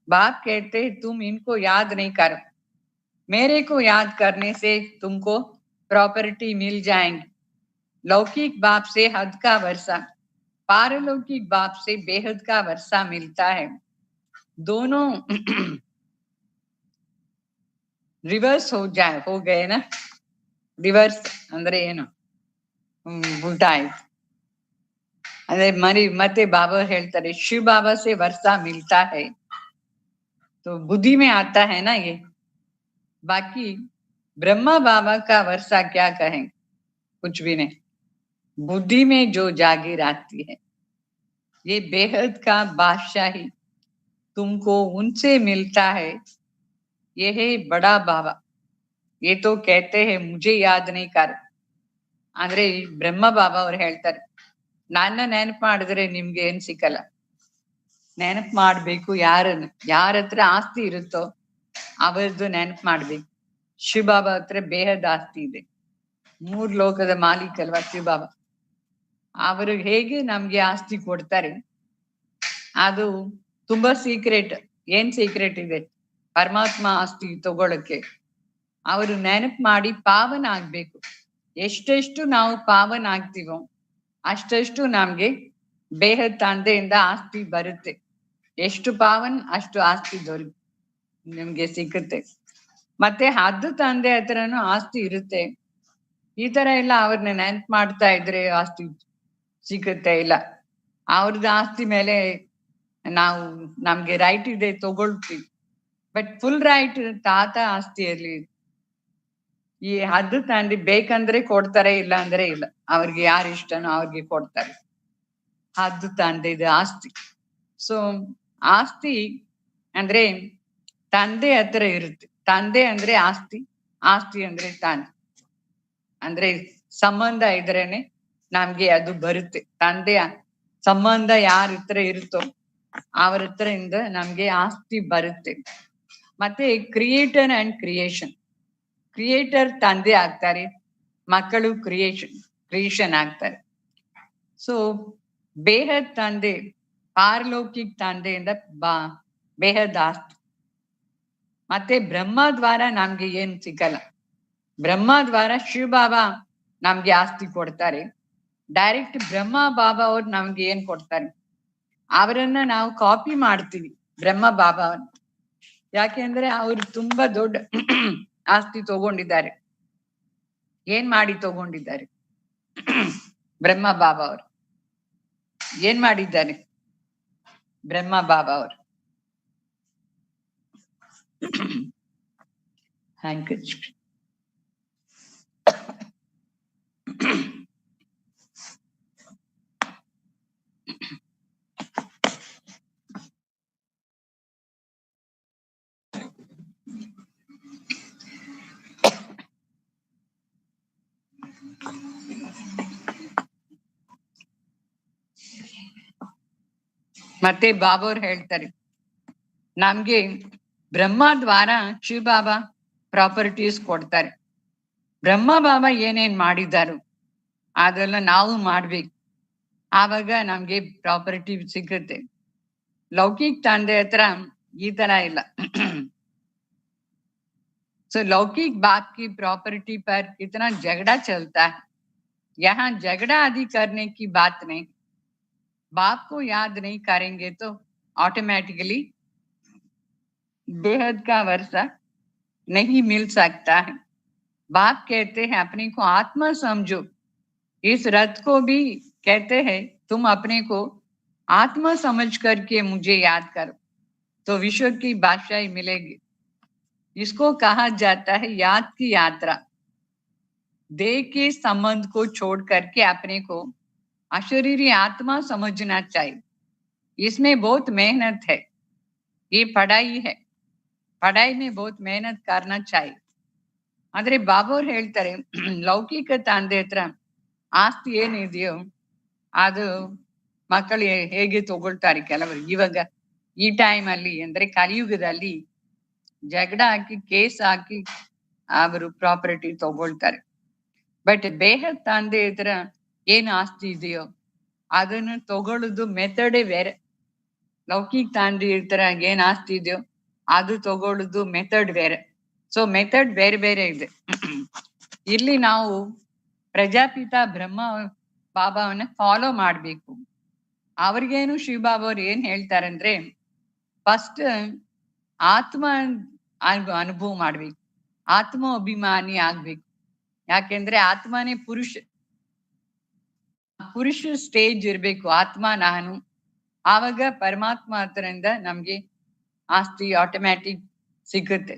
बाप कहते हैं तुम इनको याद नहीं करो, मेरे को याद करने से तुमको प्रॉपर्टी मिल जाएंगी। लौकिक बाप से हद का वर्षा, पारलौकिक बाप से बेहद का वर्षा मिलता है। दोनों रिवर्स हो गए ना। रिवर्स ಅಂದ್ರೆ ಏನು, ಉಲ್ಟಾ ಆಯ್ತು. अरे मते बाबा ಹೇಳ್ತಾರೆ शिव बाबा से वर्षा मिलता है, तो बुद्धि में आता है ना ये। बाकी ब्रह्मा बाबा का वर्षा क्या कहें, कुछ भी नहीं। बुद्धि में जो जागीर आती है, ये बेहद का बादशाही तुमको उनसे मिलता है। ये है बड़ा बाबा। ये तो कहते हैं मुझे याद नहीं कर, ಅಂದ್ರೆ ಬ್ರಹ್ಮ ಬಾಬಾ ಅವ್ರು ಹೇಳ್ತಾರೆ ನನ್ನ ನೆನಪು ಮಾಡಿದ್ರೆ ನಿಮ್ಗೆ ಏನ್ ಸಿಕ್ಕಲ್ಲ. ನೆನಪು ಮಾಡ್ಬೇಕು ಯಾರನ್ನ, ಯಾರ ಹತ್ರ ಆಸ್ತಿ ಇರುತ್ತೋ ಅವರದ್ದು ನೆನಪು ಮಾಡ್ಬೇಕು. ಶಿವಬಾಬಾ ಹತ್ರ ಬೇಹದ್ ಆಸ್ತಿ ಇದೆ, 3 ಲೋಕದ ಮಾಲೀಕ ಅಲ್ವಾ ಶಿವಬಾಬಾ. ಅವರು ಹೇಗೆ ನಮ್ಗೆ ಆಸ್ತಿ ಕೊಡ್ತಾರೆ ಅದು ತುಂಬಾ ಸೀಕ್ರೆಟ್. ಏನ್ ಸೀಕ್ರೆಟ್ ಇದೆ? ಪರಮಾತ್ಮ ಆಸ್ತಿ ತಗೊಳಕ್ಕೆ ಅವರು ನೆನಪು ಮಾಡಿ ಪಾವನ ಆಗ್ಬೇಕು. ಎಷ್ಟೆಷ್ಟು ನಾವು ಪಾವನ ಆಗ್ತೀವೋ ಅಷ್ಟಷ್ಟು ನಮ್ಗೆ ಬೇಹದ್ ತಂದೆಯಿಂದ ಆಸ್ತಿ ಬರುತ್ತೆ. ಎಷ್ಟು ಪಾವನ್ ಅಷ್ಟು ಆಸ್ತಿ ನಿಮ್ಗೆ ಸಿಕ್ಕುತ್ತೆ. ಮತ್ತೆ ಹದ್ದು ತಂದೆ ಹತ್ರನೂ ಆಸ್ತಿ ಇರುತ್ತೆ. ಈ ತರ ಎಲ್ಲ ಅವ್ರನ್ನ ನೆನಪು ಮಾಡ್ತಾ ಇದ್ರೆ ಆಸ್ತಿ ಸಿಕ್ಕುತ್ತೆ ಇಲ್ಲ. ಅವ್ರದ್ದು ಆಸ್ತಿ ಮೇಲೆ ನಾವು ನಮ್ಗೆ ರೈಟ್ ಇದೆ ತಗೊಳ್ತೀವಿ, ಬಟ್ ಫುಲ್ ರೈಟ್ ತಾತ ಆಸ್ತಿಯಲ್ಲಿ. ಈ ಹದ್ದು ತಂದೆ ಬೇಕಂದ್ರೆ ಕೊಡ್ತಾರೆ, ಇಲ್ಲ ಅಂದ್ರೆ ಇಲ್ಲ. ಅವ್ರಿಗೆ ಯಾರು ಇಷ್ಟನೋ ಅವ್ರಿಗೆ ಕೊಡ್ತಾರೆ. ಹದ್ದು ತಂದೆ ಇದು ಆಸ್ತಿ. ಸೊ ಆಸ್ತಿ ಅಂದ್ರೆ ತಂದೆ ಹತ್ರ ಇರುತ್ತೆ. ತಂದೆ ಅಂದ್ರೆ ಆಸ್ತಿ, ಆಸ್ತಿ ಅಂದ್ರೆ ತಂದೆ. ಅಂದ್ರೆ ಸಂಬಂಧ ಇದ್ರೇನೆ ನಮ್ಗೆ ಅದು ಬರುತ್ತೆ. ತಂದೆಯ ಸಂಬಂಧ ಯಾರ ಹತ್ರ ಇರುತ್ತೋ ಅವ್ರ ಹತ್ರದಿಂದ ನಮ್ಗೆ ಆಸ್ತಿ ಬರುತ್ತೆ. ಮತ್ತೆ ಕ್ರಿಯೇಟರ್ ಅಂಡ್ ಕ್ರಿಯೇಷನ್. ಕ್ರಿಯೇಟರ್ ತಂದೆ ಆಗ್ತಾರೆ, ಮಕ್ಕಳು ಕ್ರಿಯೇಷನ್ ಆಗ್ತಾರೆ. ಸೊ ಬೇಹದ್ ತಂದೆ, ಪಾರಲೌಕಿಕ ತಂದೆಯಿಂದ ಬೇಹದ್ ಆಸ್ತಿ. ಮತ್ತೆ ಬ್ರಹ್ಮ ದ್ವಾರ ನಮ್ಗೆ ಏನ್ ಸಿಗಲ್ಲ. ಬ್ರಹ್ಮ ದ್ವಾರ ಶಿವ ಬಾಬಾ ನಮ್ಗೆ ಆಸ್ತಿ ಕೊಡ್ತಾರೆ. ಡೈರೆಕ್ಟ್ ಬ್ರಹ್ಮ ಬಾಬಾ ಅವ್ರು ನಮ್ಗೆ ಏನ್ ಕೊಡ್ತಾರೆ, ಅವರನ್ನ ನಾವು ಕಾಪಿ ಮಾಡ್ತೀವಿ ಬ್ರಹ್ಮ ಬಾಬಾವನ್ನ. ಯಾಕೆಂದ್ರೆ ಅವ್ರು ತುಂಬಾ ದೊಡ್ಡ ಆಸ್ತಿ ತಗೊಂಡಿದ್ದಾರೆ. ಏನ್ ಮಾಡಿ ತಗೊಂಡಿದ್ದಾರೆ? ಬ್ರಹ್ಮ ಬಾಬಾ ಅವರು ಏನ್ ಮಾಡಿದ್ದಾರೆ? ಬ್ರಹ್ಮ ಬಾಬಾ ಅವರು handkerchief. ಮತ್ತೆ ಬಾಬಾವ್ರು ಹೇಳ್ತಾರೆ, ನಮ್ಗೆ ಬ್ರಹ್ಮ ದ್ವಾರ ಶಿವ ಬಾಬಾ ಪ್ರಾಪರ್ಟೀಸ್ ಕೊಡ್ತಾರೆ. ಬ್ರಹ್ಮ ಬಾಬಾ ಏನೇನ್ ಮಾಡಿದಾರು ಅದೆಲ್ಲ ನಾವು ಮಾಡ್ಬೇಕು, ಆವಾಗ ನಮ್ಗೆ ಪ್ರಾಪರ್ಟಿ ಸಿಗುತ್ತೆ. ಲೌಕಿಕ ತಂದೆ ಹತ್ರ ಈ ತರ ಇಲ್ಲ. सो लौकिक बाप की प्रॉपर्टी पर इतना झगड़ा चलता है. यहाँ झगड़ा आदि करने की बात नहीं. बाप को याद नहीं करेंगे तो ऑटोमेटिकली बेहद का वर्षा नहीं मिल सकता है. बाप कहते हैं अपने को आत्मा समझो. इस रथ को भी कहते हैं तुम अपने को आत्मा समझ करके मुझे याद करो तो विश्व की बादशाही मिलेगी. इसको कहा जाता है याद की यात्रा. देह के संबंध को छोड़ करके अपने को अशरीरी आत्मा समझना चाहिए. इसमें बहुत मेहनत है. ये पढ़ाई है. पढ़ाई में बहुत मेहनत करना चाहिए. आदरे बाबा ಹೇಳ್ತಾರೆ, ಲೌಕಿಕ ತಂದೆ ಹತ್ರ ಆಸ್ತಿ ಏನಿದೆಯೋ ಅದು ಮಕ್ಕಳು ಹೇಗೆ ತಗೊಳ್ತಾರೆ. ಕೆಲವರು ಇವಾಗ ಈ ಟೈಮ್ ಅಲ್ಲಿ ಅಂದ್ರೆ ಕಲಿಯುಗದಲ್ಲಿ ಜಗಳ ಹಾಕಿ ಕೇಸ್ ಹಾಕಿ ಅವರು ಪ್ರಾಪರ್ಟಿ ತಗೊಳ್ತಾರೆ. ಬಟ್ ಬೇಹದ್ ತಂದೆ ಹತ್ರ ಏನ್ ಆಸ್ತಿ ಇದೆಯೋ ಅದನ್ನು ತಗೊಳ್ಳೋದು ಮೆಥಡೇ ಬೇರೆ. ಲೌಕಿಕ ತಂದೆ ಹತ್ರ ಏನ್ ಆಸ್ತಿ ಇದೆಯೋ ಅದು ತಗೊಳ್ಳೋದು ಮೆಥಡ್ ಬೇರೆ. ಸೊ ಮೆಥಡ್ ಬೇರೆ ಬೇರೆ ಇದೆ. ಇಲ್ಲಿ ನಾವು ಪ್ರಜಾಪಿತ ಬ್ರಹ್ಮ ಬಾಬಾವನ್ನ ಫಾಲೋ ಮಾಡ್ಬೇಕು. ಅವ್ರಿಗೇನು ಶಿವ ಬಾಬಾ ಅವ್ರು ಏನ್ ಹೇಳ್ತಾರೆ ಅಂದ್ರೆ, ಫಸ್ಟ್ ಆತ್ಮ ಅನುಭವ ಮಾಡ್ಬೇಕು, ಆತ್ಮ ಅಭಿಮಾನಿ ಆಗ್ಬೇಕು. ಯಾಕೆಂದ್ರೆ ಆತ್ಮನೇ ಪುರುಷ ಸ್ಟೇಜ್ ಇರ್ಬೇಕು, ಆತ್ಮ ನಾನು. ಆವಾಗ ಪರಮಾತ್ಮ ಹತ್ರದಿಂದ ನಮ್ಗೆ ಆಸ್ತಿ ಆಟೋಮ್ಯಾಟಿಕ್ ಸಿಗುತ್ತೆ.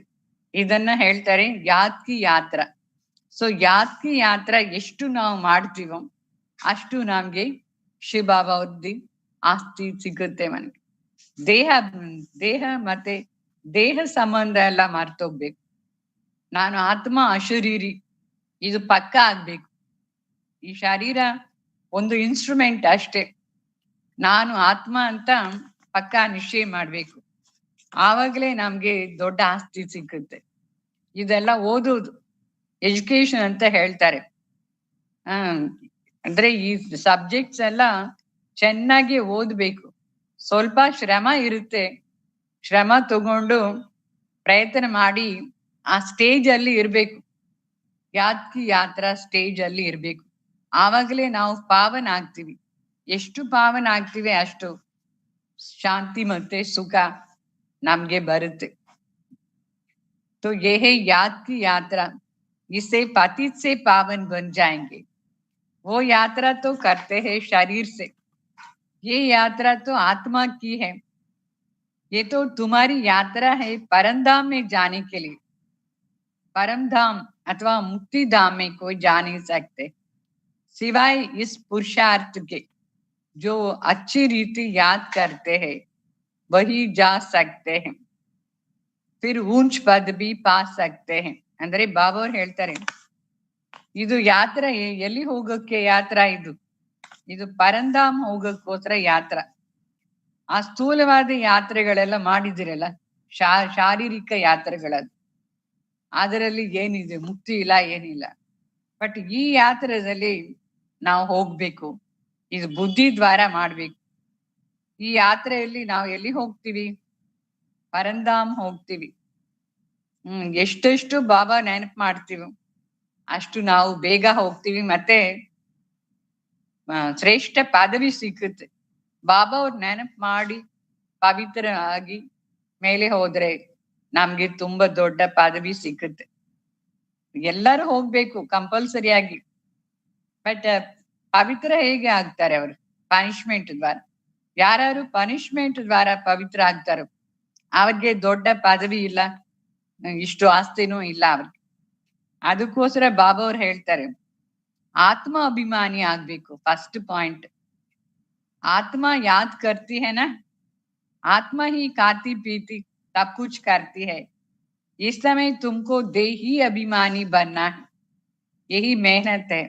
ಇದನ್ನ ಹೇಳ್ತಾರೆ ಯಾದ್ ಕಿ ಯಾತ್ರ. ಸೊ ಯಾದ್ ಕಿ ಯಾತ್ರ ಎಷ್ಟು ನಾವು ಮಾಡ್ತೀವೋ ಅಷ್ಟು ನಮ್ಗೆ ಶಿವ ಬಾಬಾ ಅವ್ರದ್ದು ಆಸ್ತಿ ಸಿಗುತ್ತೆ. ಮನೆಗೆ ದೇಹ ಮತ್ತೆ ದೇಹ ಸಂಬಂಧ ಎಲ್ಲ ಮರ್ತೋಗ್ಬೇಕು. ನಾನು ಆತ್ಮ ಅಶರೀರಿ, ಇದು ಪಕ್ಕ ಆಗ್ಬೇಕು. ಈ ಶರೀರ ಒಂದು ಇನ್ಸ್ಟ್ರೂಮೆಂಟ್ ಅಷ್ಟೇ. ನಾನು ಆತ್ಮ ಅಂತ ಪಕ್ಕ ನಿಶ್ಚಯ ಮಾಡ್ಬೇಕು. ಆವಾಗಲೇ ನಮ್ಗೆ ದೊಡ್ಡ ಆಸ್ತಿ ಸಿಕ್ಕುತ್ತೆ. ಇದೆಲ್ಲ ಓದೋದು ಎಜುಕೇಶನ್ ಅಂತ ಹೇಳ್ತಾರೆ. ಅಂದ್ರೆ ಈ ಸಬ್ಜೆಕ್ಟ್ಸ್ ಎಲ್ಲ ಚೆನ್ನಾಗಿ ಓದ್ಬೇಕು. ಸ್ವಲ್ಪ ಶ್ರಮ ಇರುತ್ತೆ, ಶ್ರಮ ತಗೊಂಡು ಪ್ರಯತ್ನ ಮಾಡಿ ಆ ಸ್ಟೇಜ್ ಅಲ್ಲಿ ಇರ್ಬೇಕು. ಯಾದ್ ಕಿ ಯಾತ್ರಾ ಸ್ಟೇಜ್ ಅಲ್ಲಿ ಇರ್ಬೇಕು. ಆವಾಗಲೇ ನಾವು ಪಾವನ ಆಗ್ತೀವಿ. ಎಷ್ಟು ಪಾವನ ಆಗ್ತೀವಿ ಅಷ್ಟು ಶಾಂತಿ ಮತ್ತೆ ಸುಖ ನಮ್ಗೆ ಬರುತ್ತೆ. तो ये है याद की यात्रा. इससे पतित से पावन बन जाएंगे. वो यात्रा तो करते हैं शरीर से, ये यात्रा तो आत्मा की है. ये तो तुम्हारी यात्रा है परमधाम में जाने के लिए. परमधाम अथवा मुक्ति धाम में कोई जा नहीं सकते सिवाय इस पुरुषार्थ के. जो अच्छी रीति याद करते हैं वही जा सकते हैं, फिर ऊंच पद भी पा सकते हैं. ಅಂದ್ರೆ ಬಾಬಾ ಅವ್ರು ಹೇಳ್ತಾರೆ, ಇದು ಯಾತ್ರೆ ಎಲ್ಲಿ ಹೋಗಕ್ಕೆ ಯಾತ್ರಾ, ಇದು ಪರಂಧಾಮ್ ಹೋಗಕ್ಕೋಸ್ಕರ ಯಾತ್ರಾ. ಆ ಸ್ಥೂಲವಾದ ಯಾತ್ರೆಗಳೆಲ್ಲ ಮಾಡಿದಿರಲ್ಲ, ಶಾರೀರಿಕ ಯಾತ್ರೆಗಳದ್ದು, ಅದರಲ್ಲಿ ಏನಿದೆ ಮುಕ್ತಿ ಇಲ್ಲ, ಏನಿಲ್ಲ. ಬಟ್ ಈ ಯಾತ್ರೆಯಲ್ಲಿ ನಾವು ಹೋಗ್ಬೇಕು, ಇದು ಬುದ್ಧಿ ದ್ವಾರ ಮಾಡ್ಬೇಕು. ಈ ಯಾತ್ರೆಯಲ್ಲಿ ನಾವು ಎಲ್ಲಿ ಹೋಗ್ತೀವಿ? ಪರಂಧಾಮ್ ಹೋಗ್ತೀವಿ. ಎಷ್ಟೆಷ್ಟು ಬಾಬಾ ನೆನಪು ಮಾಡ್ತೀವಿ ಅಷ್ಟು ನಾವು ಬೇಗ ಹೋಗ್ತೀವಿ, ಮತ್ತೆ ಶ್ರೇಷ್ಠ ಪದವಿ ಸಿಕ್ಕುತ್ತೆ. ಬಾಬಾ ಅವ್ರ ನೆನಪು ಮಾಡಿ ಪವಿತ್ರ ಆಗಿ ಮೇಲೆ ಹೋದ್ರೆ ನಮ್ಗೆ ತುಂಬಾ ದೊಡ್ಡ ಪದವಿ ಸಿಕ್ಕುತ್ತೆ. ಎಲ್ಲರೂ ಹೋಗ್ಬೇಕು ಕಂಪಲ್ಸರಿಯಾಗಿ. ಬಟ್ ಪವಿತ್ರ ಹೇಗೆ ಆಗ್ತಾರೆ ಅವರು? ಪನಿಷ್ಮೆಂಟ್ ದ್ವಾರ. ಯಾರು ಪನಿಷ್ಮೆಂಟ್ ದ್ವಾರ ಪವಿತ್ರ ಆಗ್ತಾರೋ ಅವ್ರಿಗೆ ದೊಡ್ಡ ಪದವಿ ಇಲ್ಲ, ಇಷ್ಟು ಆಸ್ತಿನೂ ಇಲ್ಲ ಅವ್ರಿಗೆ. ಅದಕ್ಕೋಸ್ಕರ ಬಾಬಾ ಅವ್ರು ಹೇಳ್ತಾರೆ ಆತ್ಮ ಅಭಿಮಾನಿ ಆಗ್ಬೇಕು. ಫಸ್ಟ್ ಪಾಯಿಂಟ್, आत्मा याद करती है ना, आत्मा ही खाती पीती सब कुछ करती है। इस समय तुमको देही अभिमानी बनना है, यही मेहनत है।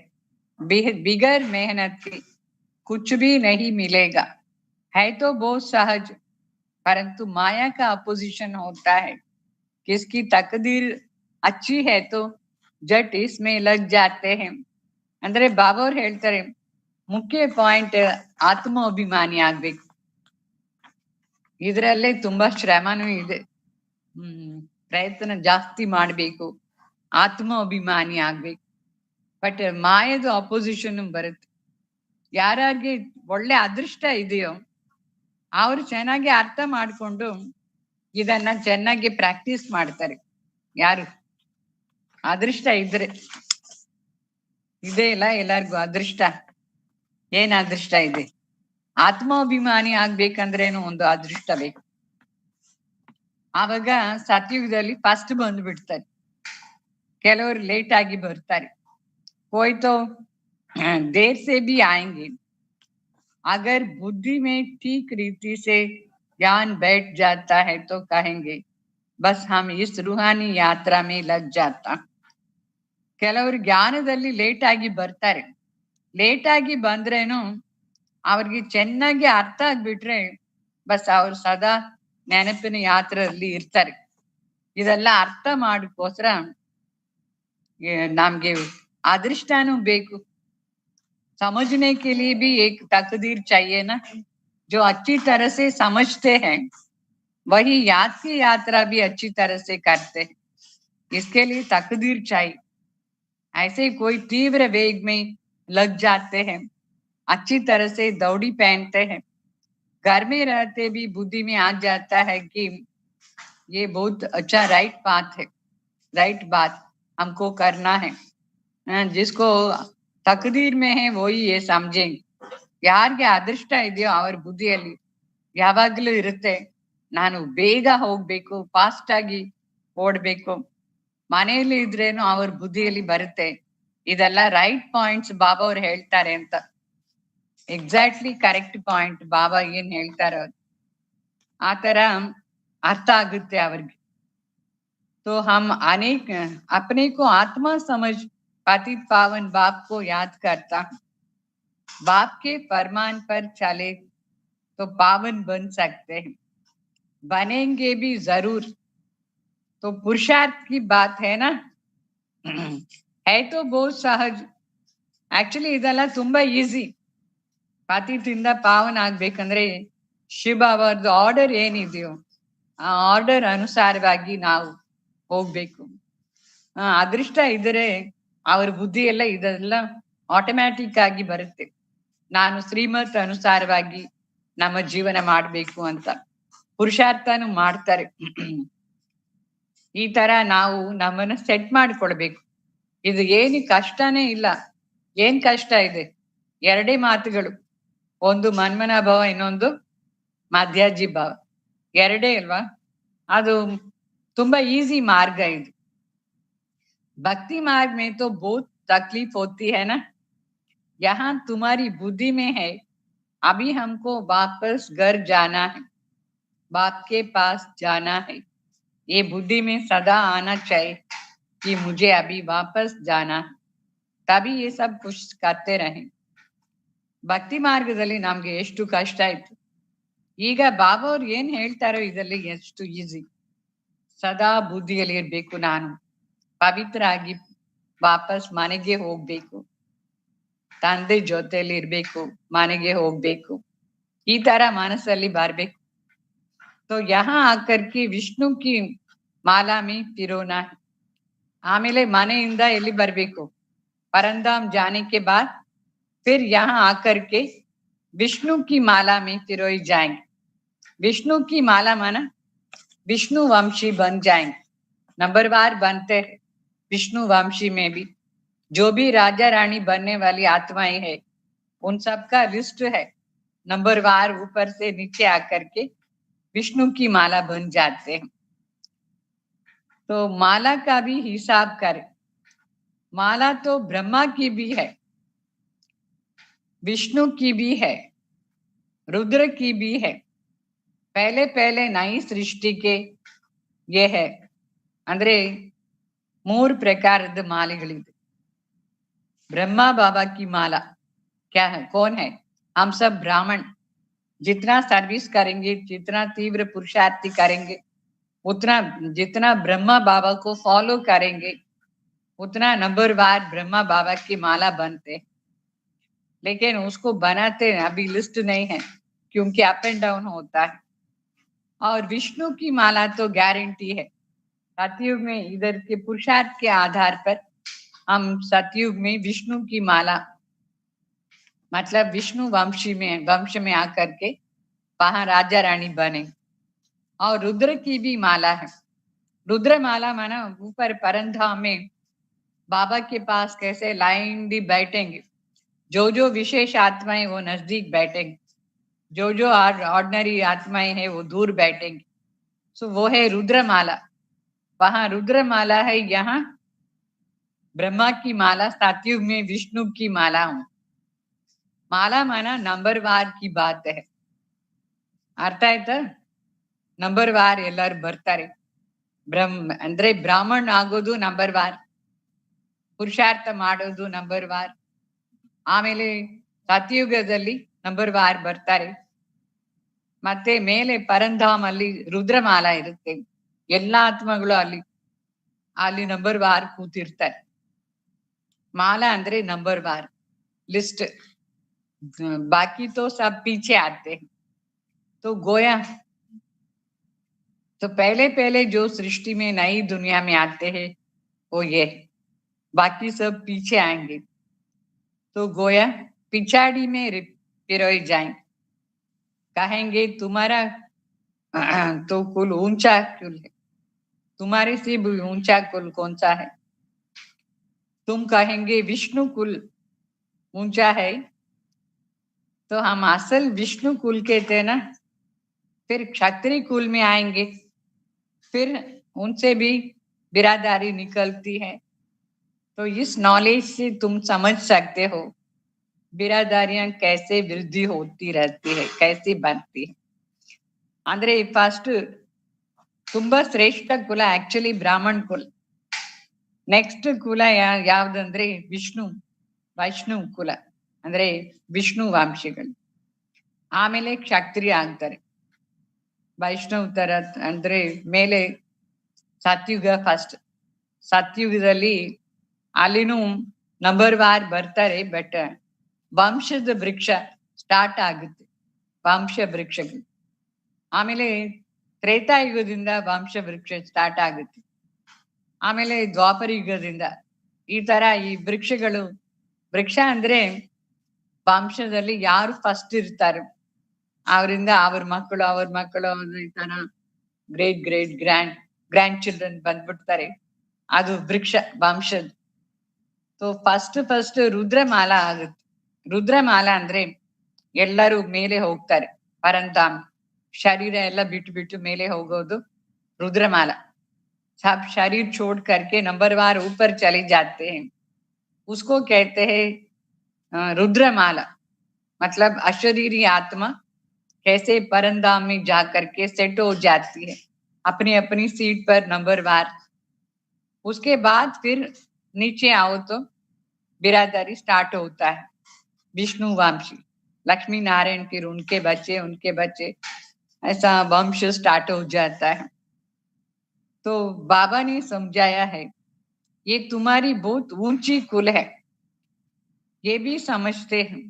बिगर मेहनत के कुछ भी नहीं मिलेगा। है तो बहुत सहज, परंतु माया का अपोजिशन होता है। किसकी तकदीर अच्छी है तो जट इसमें लग जाते हैं। ಅಂದ್ರೆ ಬಾಬಾ ಅವ್ರು ಹೇಳ್ತಾರೆ ಮುಖ್ಯ ಪಾಯಿಂಟ್ ಆತ್ಮ ಅಭಿಮಾನಿ ಆಗ್ಬೇಕು. ಇದರಲ್ಲೇ ತುಂಬಾ ಶ್ರಮನೂ ಇದೆ, ಪ್ರಯತ್ನ ಜಾಸ್ತಿ ಮಾಡ್ಬೇಕು, ಆತ್ಮ ಅಭಿಮಾನಿ ಆಗ್ಬೇಕು. ಬಟ್ ಮಾಯದ ಅಪೋಸಿಷನ್ ಬರುತ್ತೆ. ಯಾರಿಗೆ ಒಳ್ಳೆ ಅದೃಷ್ಟ ಇದೆಯೋ ಅವ್ರು ಚೆನ್ನಾಗಿ ಅರ್ಥ ಮಾಡ್ಕೊಂಡು ಇದನ್ನ ಚೆನ್ನಾಗಿ ಪ್ರಾಕ್ಟೀಸ್ ಮಾಡ್ತಾರೆ. ಯಾರು ಅದೃಷ್ಟ ಇದ್ರೆ, ಇದೇ ಇಲ್ಲ ಎಲ್ಲರಿಗೂ ಅದೃಷ್ಟ. ಏನ್ ಅದೃಷ್ಟ ಇದೆ? ಆತ್ಮಾಭಿಮಾನಿ ಆಗ್ಬೇಕಂದ್ರೇನು ಒಂದು ಅದೃಷ್ಟ ಬೇಕು. ಆವಾಗ ಸತ್ಯುಗದಲ್ಲಿ ಫಸ್ಟ್ ಬಂದ್ಬಿಡ್ತಾರೆ, ಕೆಲವರು ಲೇಟ್ ಆಗಿ ಬರ್ತಾರೆ. ಹೋಯ್ತೋ देर से भी आएंगे, अगर बुद्धि में ठीक रीति से ज्ञान बैठ जाता है तो कहेंगे बस हम इस रूहानी यात्रा में लग जाता. ಕೆಲವರು ಜ್ಞಾನದಲ್ಲಿ ಲೇಟ್ ಆಗಿ ಬರ್ತಾರೆ. ಲೇಟ್ ಆಗಿ ಬಂದ್ರೇನು ಅವ್ರಿಗೆ ಚೆನ್ನಾಗಿ ಅರ್ಥ ಆಗ್ಬಿಟ್ರೆ ಬಸ್ ಅವ್ರು ಸದಾ ನೆನಪಿನ ಯಾತ್ರೆಯಲ್ಲಿ ಇರ್ತಾರೆ. ಇದೆಲ್ಲ ಅರ್ಥ ಮಾಡೋಕ್ಕೋಸ್ಕರ ನಮ್ಗೆ ಅದೃಷ್ಟನೂ ಬೇಕು. समझने के लिए भी एक तकदीर चाहिए ना, जो अच्छी तरह से समझते हैं वही याद की यात्रा भी अच्छी तरह से करते हैं. इसके लिए तकदीर चाहिए. ऐसे कोई तीव्र वेग में लग जाते हैं, अच्छी तरह से दौड़ी पहनते हैं, घर में रहते भी बुद्धि में आ जाता है कि ये बहुत अच्छा राइट बात है, राइट बात हमको करना है. जिसको तकदीर में है वही ये समझेंगे. ಯಾರಿಗೆ ಅದೃಷ್ಟ ಇದೆಯೋ ಅವ್ರ ಬುದ್ಧಿಯಲ್ಲಿ ಯಾವಾಗ್ಲೂ ಇರುತ್ತೆ, ನಾನು ಬೇಗ ಹೋಗ್ಬೇಕು, ಫಾಸ್ಟ್ ಆಗಿ ಓಡ್ಬೇಕು. ಮನೆಯಲ್ಲಿ ಇದ್ರೇನು ಅವ್ರ ಬುದ್ಧಿಯಲ್ಲಿ ಬರುತ್ತೆ ಇದೆಲ್ಲ ರೈಟ್ ಪಾಯಿಂಟ್ಸ್ ಬಾಬಾ ಅವ್ರು ಹೇಳ್ತಾರೆ ಅಂತ. ಎಕ್ಸಾಕ್ಟ್ಲಿ ಕರೆಕ್ಟ್ ಪಾಯಿಂಟ್ ಬಾಬಾ ಏನ್ ಹೇಳ್ತಾರೆ ಆ ತರ ಅರ್ಥ ಆಗುತ್ತೆ ಅವ್ರಿಗೆ. तो हम अनेक अपने को आत्मा समझ पतित पावन बाप को याद करता, बाप के फरमान पर चले तो पावन बन सकते हैं, बनेंगे भी जरूर. तो पुरुषार्थ की बात है ना, है तो बहुत सहज. ಆಕ್ಚುಲಿ ಇದೆಲ್ಲ ತುಂಬಾ ಈಸಿ. ಪತಿತಿಂದ ಪಾವನ ಆಗ್ಬೇಕಂದ್ರೆ ಶಿವ ಅವರದ್ದು ಆರ್ಡರ್ ಏನಿದೆಯೋ ಆ ಆರ್ಡರ್ ಅನುಸಾರವಾಗಿ ನಾವು ಹೋಗ್ಬೇಕು. ಅದೃಷ್ಟ ಇದ್ರೆ ಅವ್ರ ಬುದ್ಧಿ ಎಲ್ಲ ಇದೆಲ್ಲ ಆಟೋಮ್ಯಾಟಿಕ್ ಆಗಿ ಬರುತ್ತೆ. ನಾನು ಶ್ರೀಮತ್ ಅನುಸಾರವಾಗಿ ನಮ್ಮ ಜೀವನ ಮಾಡ್ಬೇಕು ಅಂತ ಪುರುಷಾರ್ಥನು ಮಾಡ್ತಾರೆ. ಈ ತರ ನಾವು ನಮ್ಮನ್ನ ಸೆಟ್ ಮಾಡ್ಕೊಳ್ಬೇಕು. ಇದು ಏನು ಕಷ್ಟನೇ ಇಲ್ಲ. ಏನ್ ಕಷ್ಟ ಇದೆ? ಎರಡೇ ಮಾತುಗಳು, ಒಂದು ಮನ್ಮನ ಭಾವ, ಇನ್ನೊಂದು ಮಧ್ಯಾಜಿ ಭಾವ. ಎರಡೇ ಅಲ್ವಾ? ಅದು ತುಂಬಾ ಈಸಿ ಮಾರ್ಗ ಇದು. भक्ति मार्ग में तो बहुत तकलीफ होती है ना. यहाँ तुम्हारी बुद्धि में है अभी हमको वापस घर जाना है, बाप के पास जाना है. ये बुद्धि में सदा आना चाहिए कि मुझे अभी वापस जाना है. तभी ये सब कुछ करते रहे. ಭಕ್ತಿ ಮಾರ್ಗದಲ್ಲಿ ನಮ್ಗೆ ಎಷ್ಟು ಕಷ್ಟ ಆಯ್ತು. ಈಗ ಬಾಬಾ ಅವ್ರು ಏನ್ ಹೇಳ್ತಾರೋ ಇದರಲ್ಲಿ ಎಷ್ಟು ಈಸಿ. ಸದಾ ಬುದ್ಧಿಯಲ್ಲಿ ಇರ್ಬೇಕು, ನಾನು ಪವಿತ್ರ ಆಗಿ ವಾಪಸ್ ಮನೆಗೆ ಹೋಗ್ಬೇಕು, ತಂದೆ ಜೊತೆಯಲ್ಲಿ ಇರ್ಬೇಕು, ಮನೆಗೆ ಹೋಗ್ಬೇಕು, ಈ ತರ ಮನಸ್ಸಲ್ಲಿ ಬರ್ಬೇಕು. तो यहाँ आकर के विष्णु की माला में पिरोना. ಆಮೇಲೆ ಮನೆಯಿಂದ ಎಲ್ಲಿ ಬರ್ಬೇಕು? परमधाम जाने के बाद फिर यहाँ आकर के विष्णु की माला में पिरोई जाएंगे. विष्णु की माला माना विष्णु वंशी बन जाएंगे. नंबरवार बनते हैं विष्णु वंशी में भी. जो भी राजा रानी बनने वाली आत्माएं है उन सबका लिस्ट है. नंबरवार ऊपर से नीचे आकर के विष्णु की माला बन जाते हैं. तो माला का भी हिसाब करें। माला तो ब्रह्मा की भी है, विष्णु की भी है, रुद्र की भी है। पहले पहले नई सृष्टि के ये है ಅಂದ್ರೆ 3 ಪ್ರಕಾರದ ಮಾಲೆಗಳಿದೆ. ब्रह्मा बाबा की माला क्या है, कौन है? हम सब ब्राह्मण जितना सर्विस करेंगे, जितना तीव्र पुरुषार्थी करेंगे, उतना जितना ब्रह्मा बाबा को फॉलो करेंगे, उतना नंबर वार ब्रह्मा बाबा की माला बनते। लेकिन उसको बनाते अभी लिस्ट नहीं है, क्योंकि अप एंड डाउन होता है। और विष्णु की माला तो गारंटी है। सतयुग में इधर के पुरुषार्थ के आधार पर हम सतयुग में विष्णु की माला, मतलब विष्णु वंश में आकर के वहां राजा रानी बने। और रुद्र की भी माला है। रुद्र माला माना ऊपर परंधाम में बाबा के पास कैसे लाइन बैठेंगे, जो जो विशेष आत्माएं वो नजदीक बैठेंगे, जो जो ऑर्डिनरी आत्माएं हैं वो दूर बैठेंगे। सो वो है रुद्र माला। वहां रुद्र माला है, यहाँ ब्रह्मा की माला, सतयुग में विष्णु की माला हूं। माला माना नंबर वार की बात है, ಅರ್ಥ ಆಯ್ತಾ? ನಂಬರ್ ವಾರ್ ಎಲ್ಲರೂ ಬರ್ತಾರೆ. ಅಂದ್ರೆ ಬ್ರಾಹ್ಮಣ ಆಗೋದು ನಂಬರ್ ವಾರ್, ಪುರುಷಾರ್ಥ ಮಾಡೋದು ನಂಬರ್ ವಾರ್. ಆಮೇಲೆ ಸತ್ಯುಗದಲ್ಲಿ ನಂಬರ್ ವಾರ್ ಬರ್ತಾರೆ. ಮತ್ತೆ ಮೇಲೆ ಪರಂಧಾಮ್ ಅಲ್ಲಿ ರುದ್ರಮಾಲ ಇರುತ್ತೆ. ಎಲ್ಲಾ ಆತ್ಮಗಳು ಅಲ್ಲಿ ಅಲ್ಲಿ ನಂಬರ್ ವಾರ್ ಕೂತಿರ್ತಾರೆ. ಮಾಲಾ ಅಂದ್ರೆ ನಂಬರ್ वार लिस्ट, बाकी तो सब पीछे आते हैं. तो गोया तो पहले पहले जो सृष्टि में नई दुनिया में आते हैं वो ये, बाकी सब पीछे आएंगे. तो गोया पिछाड़ी में पिरोए जाएंगे, कहेंगे तुम्हारा तो कुल ऊंचा कुल है, तुम्हारे से भी ऊंचा कुल कौन सा है? तुम कहेंगे विष्णु कुल ऊंचा है, तो हम असल विष्णु कुल के थे ना. फिर क्षत्रिय कुल में आएंगे, फिर उनसे भी बिरादरी निकलती है. तो इस नॉलेज से तुम समझ सकते हो बिरादरियां कैसे वृद्धि होती रहती है, कैसे बनती है. ಅಂದ್ರೆ ಫಸ್ಟ್ ತುಂಬಾ ಶ್ರೇಷ್ಠ ಕುಲ ಆಕ್ಚುಲಿ ಬ್ರಾಹ್ಮಣ್ ಕುಲ. ನೆಕ್ಸ್ಟ್ ಕುಲ ಯಾವ್ದಂದ್ರೆ ವೈಷ್ಣು ಕುಲ, ಅಂದ್ರೆ ವಿಷ್ಣು ವಂಶಿಗಳು. ಆಮೇಲೆ ಕ್ಷತ್ರಿಯ ಆಗ್ತಾರೆ. ವೈಷ್ಣವ್ ತರ ಅಂದ್ರೆ ಮೇಲೆ ಸತ್ಯುಗ ಫಸ್ಟ್. ಸತ್ಯುಗದಲ್ಲಿ ಅಲ್ಲಿನೂ ನಂಬರ್ ವಾರ್ ಬರ್ತಾರೆ, ಬಟ್ ವಂಶದ ವೃಕ್ಷ ಸ್ಟಾರ್ಟ್ ಆಗುತ್ತೆ, ವಂಶ ವೃಕ್ಷಗಳು. ಆಮೇಲೆ ತ್ರೇತಾಯುಗದಿಂದ ವಂಶ ವೃಕ್ಷ ಸ್ಟಾರ್ಟ್ ಆಗುತ್ತೆ. ಆಮೇಲೆ ದ್ವಾಪರ ಯುಗದಿಂದ ಈ ತರ ಈ ವೃಕ್ಷಗಳು, ವೃಕ್ಷ ಅಂದ್ರೆ ವಂಶದಲ್ಲಿ ಯಾರು ಫಸ್ಟ್ ಇರ್ತಾರೆ ಅವರಿಂದ ಅವ್ರ ಮಕ್ಕಳು ಈ ತರ ಗ್ರೇಟ್ ಗ್ರೇಟ್ ಗ್ರ್ಯಾಂಡ್ ಚಿಲ್ಡ್ರನ್ ಬಂದ್ಬಿಡ್ತಾರೆ. ಅದು ವೃಕ್ಷ ವಂಶದ. ಸೊ ಫಸ್ಟ್ ರುದ್ರಮಾಲಾ ಆಗುತ್ತೆ. ರುದ್ರಮಾಲಾ ಅಂದ್ರೆ ಎಲ್ಲರೂ ಮೇಲೆ ಹೋಗ್ತಾರೆ ಪರಂಧಾಮ್, ಶರೀರ ಎಲ್ಲ ಬಿಟ್ಟು ಮೇಲೆ ಹೋಗೋದು रुद्रमाला. सब शरीर छोड़ करके नंबर वार ऊपर चले जाते हैं, उसको कहते हैं रुद्रमाला. मतलब अशरीरी आत्मा कैसे परंधाम में जा करके सेट हो जाती है अपनी अपनी सीट पर नंबर वार. उसके बाद फिर नीचे आओ तो बिरादरी स्टार्ट होता है, विष्णु वंशी, लक्ष्मी नारायण, फिर उनके बच्चे, ऐसा वंश स्टार्ट हो जाता है. तो बाबा ने समझाया है ये तुम्हारी बहुत ऊंची कुल है, ये भी समझते हैं.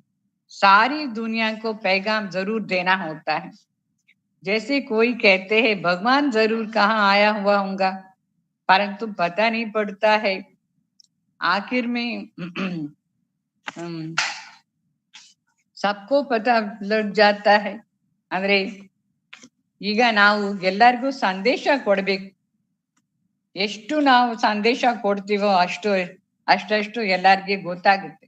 सारी दुनिया को पैगाम जरूर देना होता है. जैसे कोई कहते हैं भगवान जरूर कहाँ आया हुआ होगा, परंतु पता नहीं पड़ता है. आखिर में सबको पता लग जाता है. ಅಂದ್ರೆ ಈಗ ನಾವು ಎಲ್ಲರಿಗೂ ಸಂದೇಶ ಕೊಡ್ಬೇಕು. ಎಷ್ಟು ನಾವು ಸಂದೇಶ ಕೊಡ್ತೀವೋ ಅಷ್ಟು ಎಲ್ಲರಿಗೆ ಗೊತ್ತಾಗುತ್ತೆ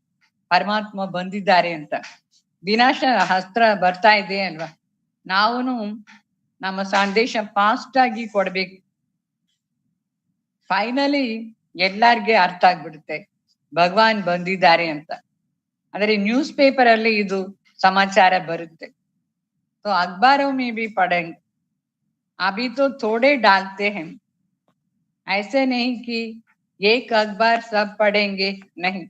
ಪರಮಾತ್ಮ ಬಂದಿದ್ದಾರೆ ಅಂತ. ವಿನಾಶ ಹಸ್ತ್ರ ಬರ್ತಾ ಇದೆ ಅಲ್ವಾ, ನಾವು ನಮ್ಮ ಸಂದೇಶ ಫಾಸ್ಟ್ ಆಗಿ ಕೊಡ್ಬೇಕು. ಫೈನಲಿ ಎಲ್ಲಾರ್ಗೆ ಅರ್ಥ ಆಗ್ಬಿಡುತ್ತೆ ಭಗವಾನ್ ಬಂದಿದ್ದಾರೆ ಅಂತ. ಅಂದ್ರೆ ನ್ಯೂಸ್ ಪೇಪರ್ ಅಲ್ಲಿ ಇದು ಸಮಾಚಾರ ಬರುತ್ತೆ. तो अखबारों में भी पढ़ेंगे, अभी तो थोड़े डालते हैं, ऐसे नहीं कि एक अखबार सब पढ़ेंगे, नहीं,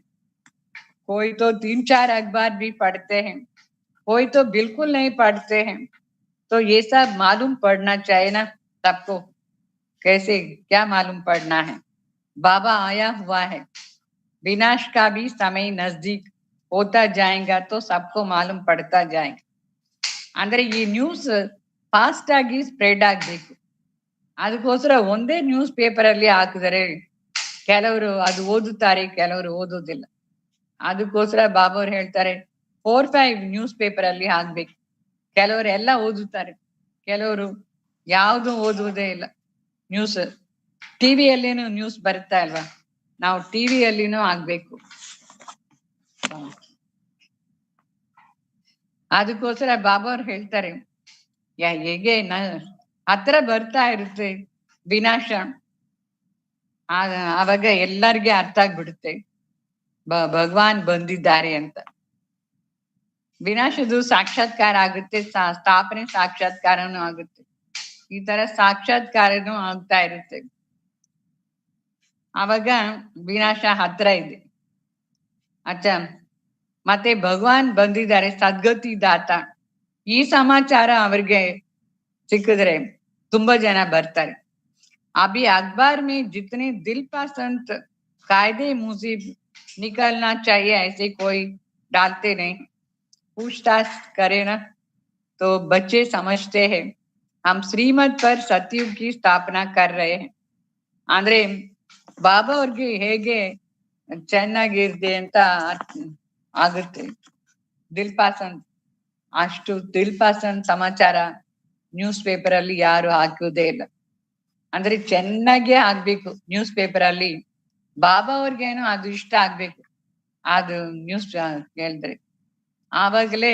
कोई तो 3-4 अखबार भी पढ़ते हैं, कोई तो बिल्कुल नहीं पढ़ते हैं। तो ये सब मालूम पड़ना चाहिए ना सबको। कैसे क्या मालूम पड़ना है? बाबा आया हुआ है, विनाश का भी समय नजदीक होता जाएगा, तो सबको मालूम पड़ता जाएगा. ಅಂದ್ರೆ ಈ ನ್ಯೂಸ್ ಫಾಸ್ಟ್ ಆಗಿ ಸ್ಪ್ರೆಡ್ ಆಗ್ಬೇಕು. ಅದಕ್ಕೋಸ್ಕರ ಒಂದೇ ನ್ಯೂಸ್ ಪೇಪರ್ ಅಲ್ಲಿ ಹಾಕಿದರೆ ಕೆಲವರು ಅದು ಓದುತ್ತಾರೆ, ಕೆಲವರು ಓದೋದಿಲ್ಲ. ಅದಕ್ಕೋಸ್ಕರ ಬಾಬಾ ಅವ್ರು ಹೇಳ್ತಾರೆ 4-5 ನ್ಯೂಸ್ ಪೇಪರ್ ಅಲ್ಲಿ ಹಾಕ್ಬೇಕು. ಕೆಲವರು ಎಲ್ಲ ಓದುತ್ತಾರೆ, ಕೆಲವರು ಯಾವುದು ಓದುವುದೇ ಇಲ್ಲ. ನ್ಯೂಸ್ ಟಿವಿಯಲ್ಲೇನು ನ್ಯೂಸ್ ಬರುತ್ತಾ ಅಲ್ವಾ, ನಾವು ಟಿವಿಯಲ್ಲಿನೂ ಆಗ್ಬೇಕು. ಅದಕ್ಕೋಸ್ಕರ ಬಾಬಾ ಅವ್ರು ಹೇಳ್ತಾರೆ ಹೇಗೆ ಹತ್ರ ಬರ್ತಾ ಇರುತ್ತೆ ವಿನಾಶ, ಆವಾಗ ಎಲ್ಲರಿಗೆ ಅರ್ಥ ಆಗ್ಬಿಡುತ್ತೆ ಭಗವಾನ್ ಬಂದಿದ್ದಾರೆ ಅಂತ. ವಿನಾಶದು ಸಾಕ್ಷಾತ್ಕಾರ ಆಗುತ್ತೆ, ಸ್ಥಾಪನೆ ಸಾಕ್ಷಾತ್ಕಾರನೂ ಆಗುತ್ತೆ. ಈ ತರ ಸಾಕ್ಷಾತ್ಕಾರನೂ ಆಗ್ತಾ ಇರುತ್ತೆ. ಆವಾಗ ವಿನಾಶ ಹತ್ರ ಇದೆ. ಅಚ್ಚಾ, ಮತ್ತೆ ಭಗವಾನ್ ಬಂದಿದ್ದಾರೆ ಸದ್ಗತಿ ದಾತ, ಈ ಸಮಾಚಾರ ಅವ್ರಿಗೆ ಸಿಕ್ಕಿದ್ರೆ ತುಂಬಾ ಜನ ಬರ್ತಾರೆ. अभी अखबार में जितने दिल पसंद कायदे मुजीब निकलना चाहिए ऐसे कोई डालते नहीं. पूछताछ करे ना तो बच्चे समझते हैं हम श्रीमत पर सतयुग की स्थापना कर रहे हैं. ಅಂದ್ರೆ ಬಾಬಾ ಅವ್ರಿಗೆ ಹೇಗೆ ಚೆನ್ನಾಗಿರ್ದೆ ಅಂತ ಆಗುತ್ತೆ. ದಿಲ್ ಪಸಂದ್, ಅಷ್ಟು ದಿಲ್ ಪಸಂದ್ ಸಮಾಚಾರ ನ್ಯೂಸ್ ಪೇಪರ್ ಅಲ್ಲಿ ಯಾರು ಹಾಕುವುದೇ ಇಲ್ಲ. ಅಂದ್ರೆ ಚೆನ್ನಾಗೇ ಆಗ್ಬೇಕು ನ್ಯೂಸ್ ಪೇಪರ್ ಅಲ್ಲಿ. ಬಾಬಾ ಅವ್ರಿಗೇನು ಅದು ಇಷ್ಟ ಆಗ್ಬೇಕು ಅದು ನ್ಯೂಸ್ ಹೇಳಿದ್ರೆ, ಆವಾಗಲೇ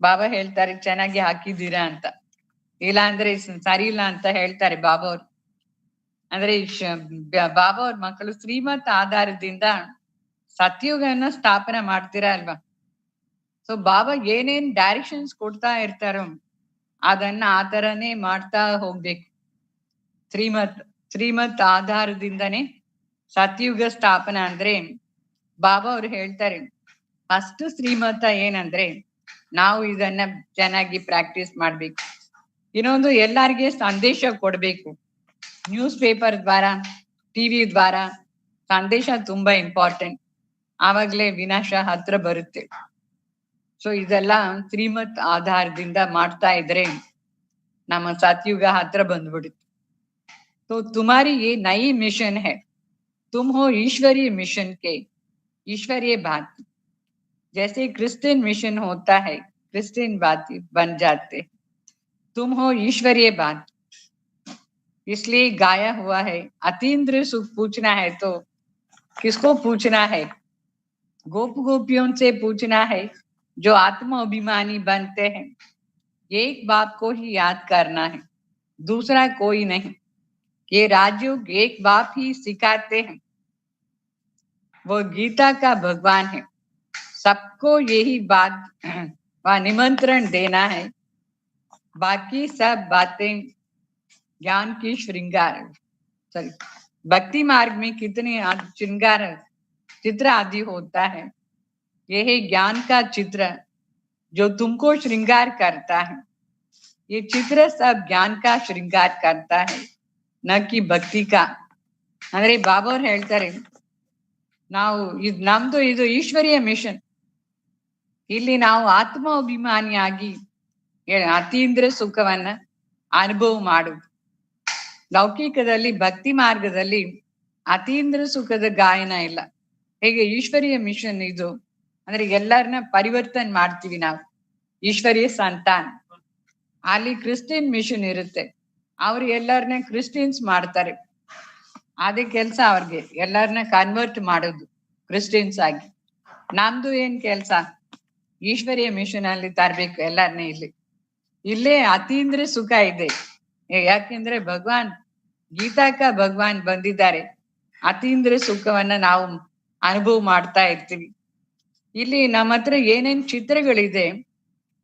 ಬಾಬಾ ಹೇಳ್ತಾರೆ ಚೆನ್ನಾಗಿ ಹಾಕಿದ್ದೀರಾ ಅಂತ. ಇಲ್ಲ ಅಂದ್ರೆ ಸರಿ ಇಲ್ಲ ಅಂತ ಹೇಳ್ತಾರೆ ಬಾಬಾ ಅವ್ರು. ಅಂದ್ರೆ ಬಾಬಾ ಅವ್ರ ಮಕ್ಕಳು ಶ್ರೀಮತ್ ಆಧಾರದಿಂದ ಸತ್ಯುಗನ ಸ್ಥಾಪನೆ ಮಾಡ್ತೀರಾ ಅಲ್ವಾ. ಸೊ ಬಾಬಾ ಏನೇನ್ ಡೈರೆಕ್ಷನ್ಸ್ ಕೊಡ್ತಾ ಇರ್ತಾರೋ ಅದನ್ನ ಆ ತರನೇ ಮಾಡ್ತಾ ಹೋಗ್ಬೇಕು. ಶ್ರೀಮತ್ ಆಧಾರದಿಂದನೇ ಸತ್ಯುಗ ಸ್ಥಾಪನೆ ಅಂದ್ರೆ ಬಾಬಾ ಅವ್ರು ಹೇಳ್ತಾರೆ ಫಸ್ಟ್ ಶ್ರೀಮತ ಏನಂದ್ರೆ ನಾವು ಇದನ್ನ ಚೆನ್ನಾಗಿ ಪ್ರಾಕ್ಟೀಸ್ ಮಾಡ್ಬೇಕು. ಇನ್ನೊಂದು ಎಲ್ಲಾರ್ಗೆ ಸಂದೇಶ ಕೊಡ್ಬೇಕು. ನ್ಯೂಸ್ ಪೇಪರ್ ದ್ವಾರ, ಟಿವಿ ದ್ವಾರ ಸಂದೇಶ ತುಂಬಾ ಇಂಪಾರ್ಟೆಂಟ್. ಆವಾಗ್ಲೇ ವಿನಾಶ ಹತ್ರ ಬರುತ್ತೆ. ಸೊ ಇದೆಲ್ಲ ಶ್ರೀಮತ್ ಆಧಾರದಿಂದ ಮಾಡ್ತಾ ಇದ್ರೆ ನಮ್ಮ ಸತ್ಯುಗ ಹತ್ರ ಬಂದ್ಬಿಡುತ್ತೆ. तो तुम्हारी ये नई मिशन है, तुम हो ईश्वरीय मिशन के ईश्वरीय भांति. जैसे क्रिश्चियन मिशन होता है, क्रिश्चियन भांति बन जाते, तुम हो ईश्वरीय भांति. इसलिए गाया हुआ है अतीन्द्र सुख पूछना है तो किसको पूछना है? गोप गोपियों से पूछना है जो आत्म अभिमानी बनते हैं. एक बाप को ही याद करना है, दूसरा कोई नहीं. ये राजयोग एक बाप ही सिखाते हैं, वो गीता का भगवान है. सबको यही बात व निमंत्रण देना है. बाकी सब बातें ज्ञान की श्रृंगार, सॉरी, भक्ति मार्ग में कितने श्रृंगार चित्र आदि होता है, यह ज्ञान का चित्र जो तुमको श्रृंगार करता है. ये चित्र सब ज्ञान का श्रृंगार करता है, न कि ಭಕ್ತಿ ಕಾ. ಅಂದ್ರೆ ಬಾಬಾ ಅವ್ರು ಹೇಳ್ತಾರೆ ನಾವು ನಮ್ದು ಇದು ಈಶ್ವರೀಯ ಮಿಷನ್. ಇಲ್ಲಿ ನಾವು ಆತ್ಮ ಅಭಿಮಾನಿಯಾಗಿ ಅತೀಂದ್ರ ಸುಖವನ್ನ ಅನುಭವ ಮಾಡುದು. ಲೌಕಿಕದಲ್ಲಿ ಭಕ್ತಿ ಮಾರ್ಗದಲ್ಲಿ ಅತೀಂದ್ರ ಸುಖದ ಗಾಯನ ಇಲ್ಲ. ಹೇಗೆ ಈಶ್ವರೀಯ ಮಿಷನ್ ಇದು ಅಂದ್ರೆ ಎಲ್ಲರನ್ನ ಪರಿವರ್ತನೆ ಮಾಡ್ತೀವಿ ನಾವು, ಈಶ್ವರೀಯ ಸಂತಾನ. ಅಲ್ಲಿ ಕ್ರಿಶ್ಚಿಯನ್ ಮಿಷನ್ ಇರುತ್ತೆ, ಅವ್ರು ಎಲ್ಲರನ್ನ ಕ್ರಿಶ್ಚಿಯನ್ಸ್ ಮಾಡ್ತಾರೆ. ಅದೇ ಕೆಲ್ಸ ಅವ್ರಿಗೆ, ಎಲ್ಲರನ್ನ ಕನ್ವರ್ಟ್ ಮಾಡೋದು ಕ್ರಿಶ್ಚಿಯನ್ಸ್ ಆಗಿ. ನಮ್ದು ಏನ್ ಕೆಲ್ಸ? ಈಶ್ವರೀಯ ಮಿಷನ್ ಅಲ್ಲಿ ತರ್ಬೇಕು ಎಲ್ಲರನ್ನೇ. ಇಲ್ಲೇ ಅತೀಂದ್ರ ಸುಖ ಇದೆ. ಯಾಕೆಂದ್ರೆ ಭಗವಾನ್ ಗೀತಾಕ ಭಗವಾನ್ ಬಂದಿದ್ದಾರೆ. ಅತೀಂದ್ರ ಸುಖವನ್ನ ನಾವು ಅನುಭವ ಮಾಡ್ತಾ ಇರ್ತೀವಿ. ಇಲ್ಲಿ ನಮ್ಮ ಹತ್ರ ಏನೇನ್ ಚಿತ್ರಗಳಿದೆ,